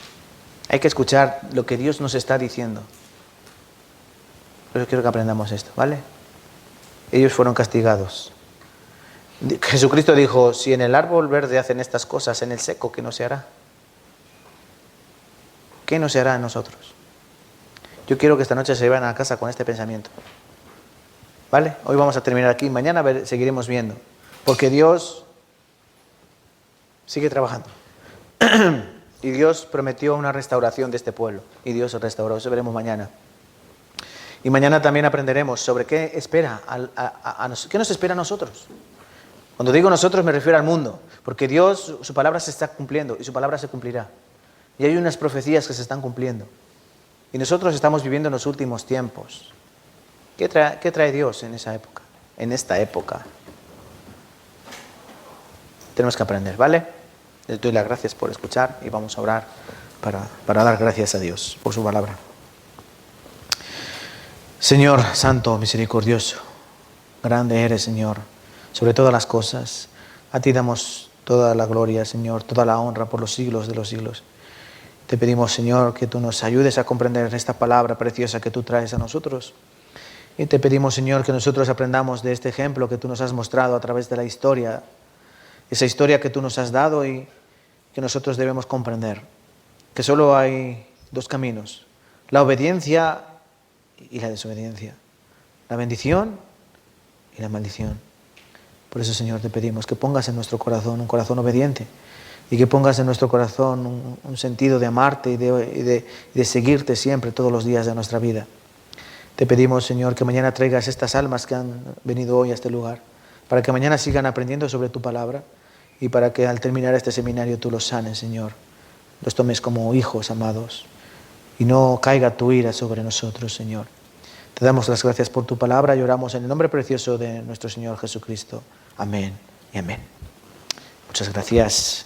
A: Hay que escuchar lo que Dios nos está diciendo. Por eso quiero que aprendamos esto, ¿vale? Ellos fueron castigados. Jesucristo dijo, si en el árbol verde hacen estas cosas, en el seco, ¿qué no se hará? ¿Qué no se hará a nosotros? Yo quiero que esta noche se vayan a casa con este pensamiento. ¿Vale? Hoy vamos a terminar aquí. Mañana seguiremos viendo. Porque Dios sigue trabajando. Y Dios prometió una restauración de este pueblo. Y Dios se restauró. Eso veremos mañana. Y mañana también aprenderemos sobre qué espera qué nos espera a nosotros. Cuando digo nosotros me refiero al mundo. Porque Dios, su palabra se está cumpliendo y su palabra se cumplirá. Y hay unas profecías que se están cumpliendo. Y nosotros estamos viviendo en los últimos tiempos. ¿Qué trae Dios en esa época? En esta época. Tenemos que aprender, ¿vale? Les doy las gracias por escuchar y vamos a orar para dar gracias a Dios por su palabra. Señor Santo, misericordioso, grande eres, Señor, sobre todas las cosas. A ti damos toda la gloria, Señor, toda la honra por los siglos de los siglos. Te pedimos, Señor, que tú nos ayudes a comprender esta palabra preciosa que tú traes a nosotros. Y te pedimos, Señor, que nosotros aprendamos de este ejemplo que tú nos has mostrado a través de la historia, esa historia que tú nos has dado y que nosotros debemos comprender, que solo hay dos caminos, la obediencia y la desobediencia, la bendición y la maldición. Por eso, Señor, te pedimos que pongas en nuestro corazón un corazón obediente y que pongas en nuestro corazón un sentido de amarte y de seguirte siempre todos los días de nuestra vida. Te pedimos, Señor, que mañana traigas estas almas que han venido hoy a este lugar, para que mañana sigan aprendiendo sobre tu palabra y para que al terminar este seminario tú los sanes, Señor. Los tomes como hijos amados y no caiga tu ira sobre nosotros, Señor. Te damos las gracias por tu palabra y oramos en el nombre precioso de nuestro Señor Jesucristo. Amén y amén. Muchas gracias.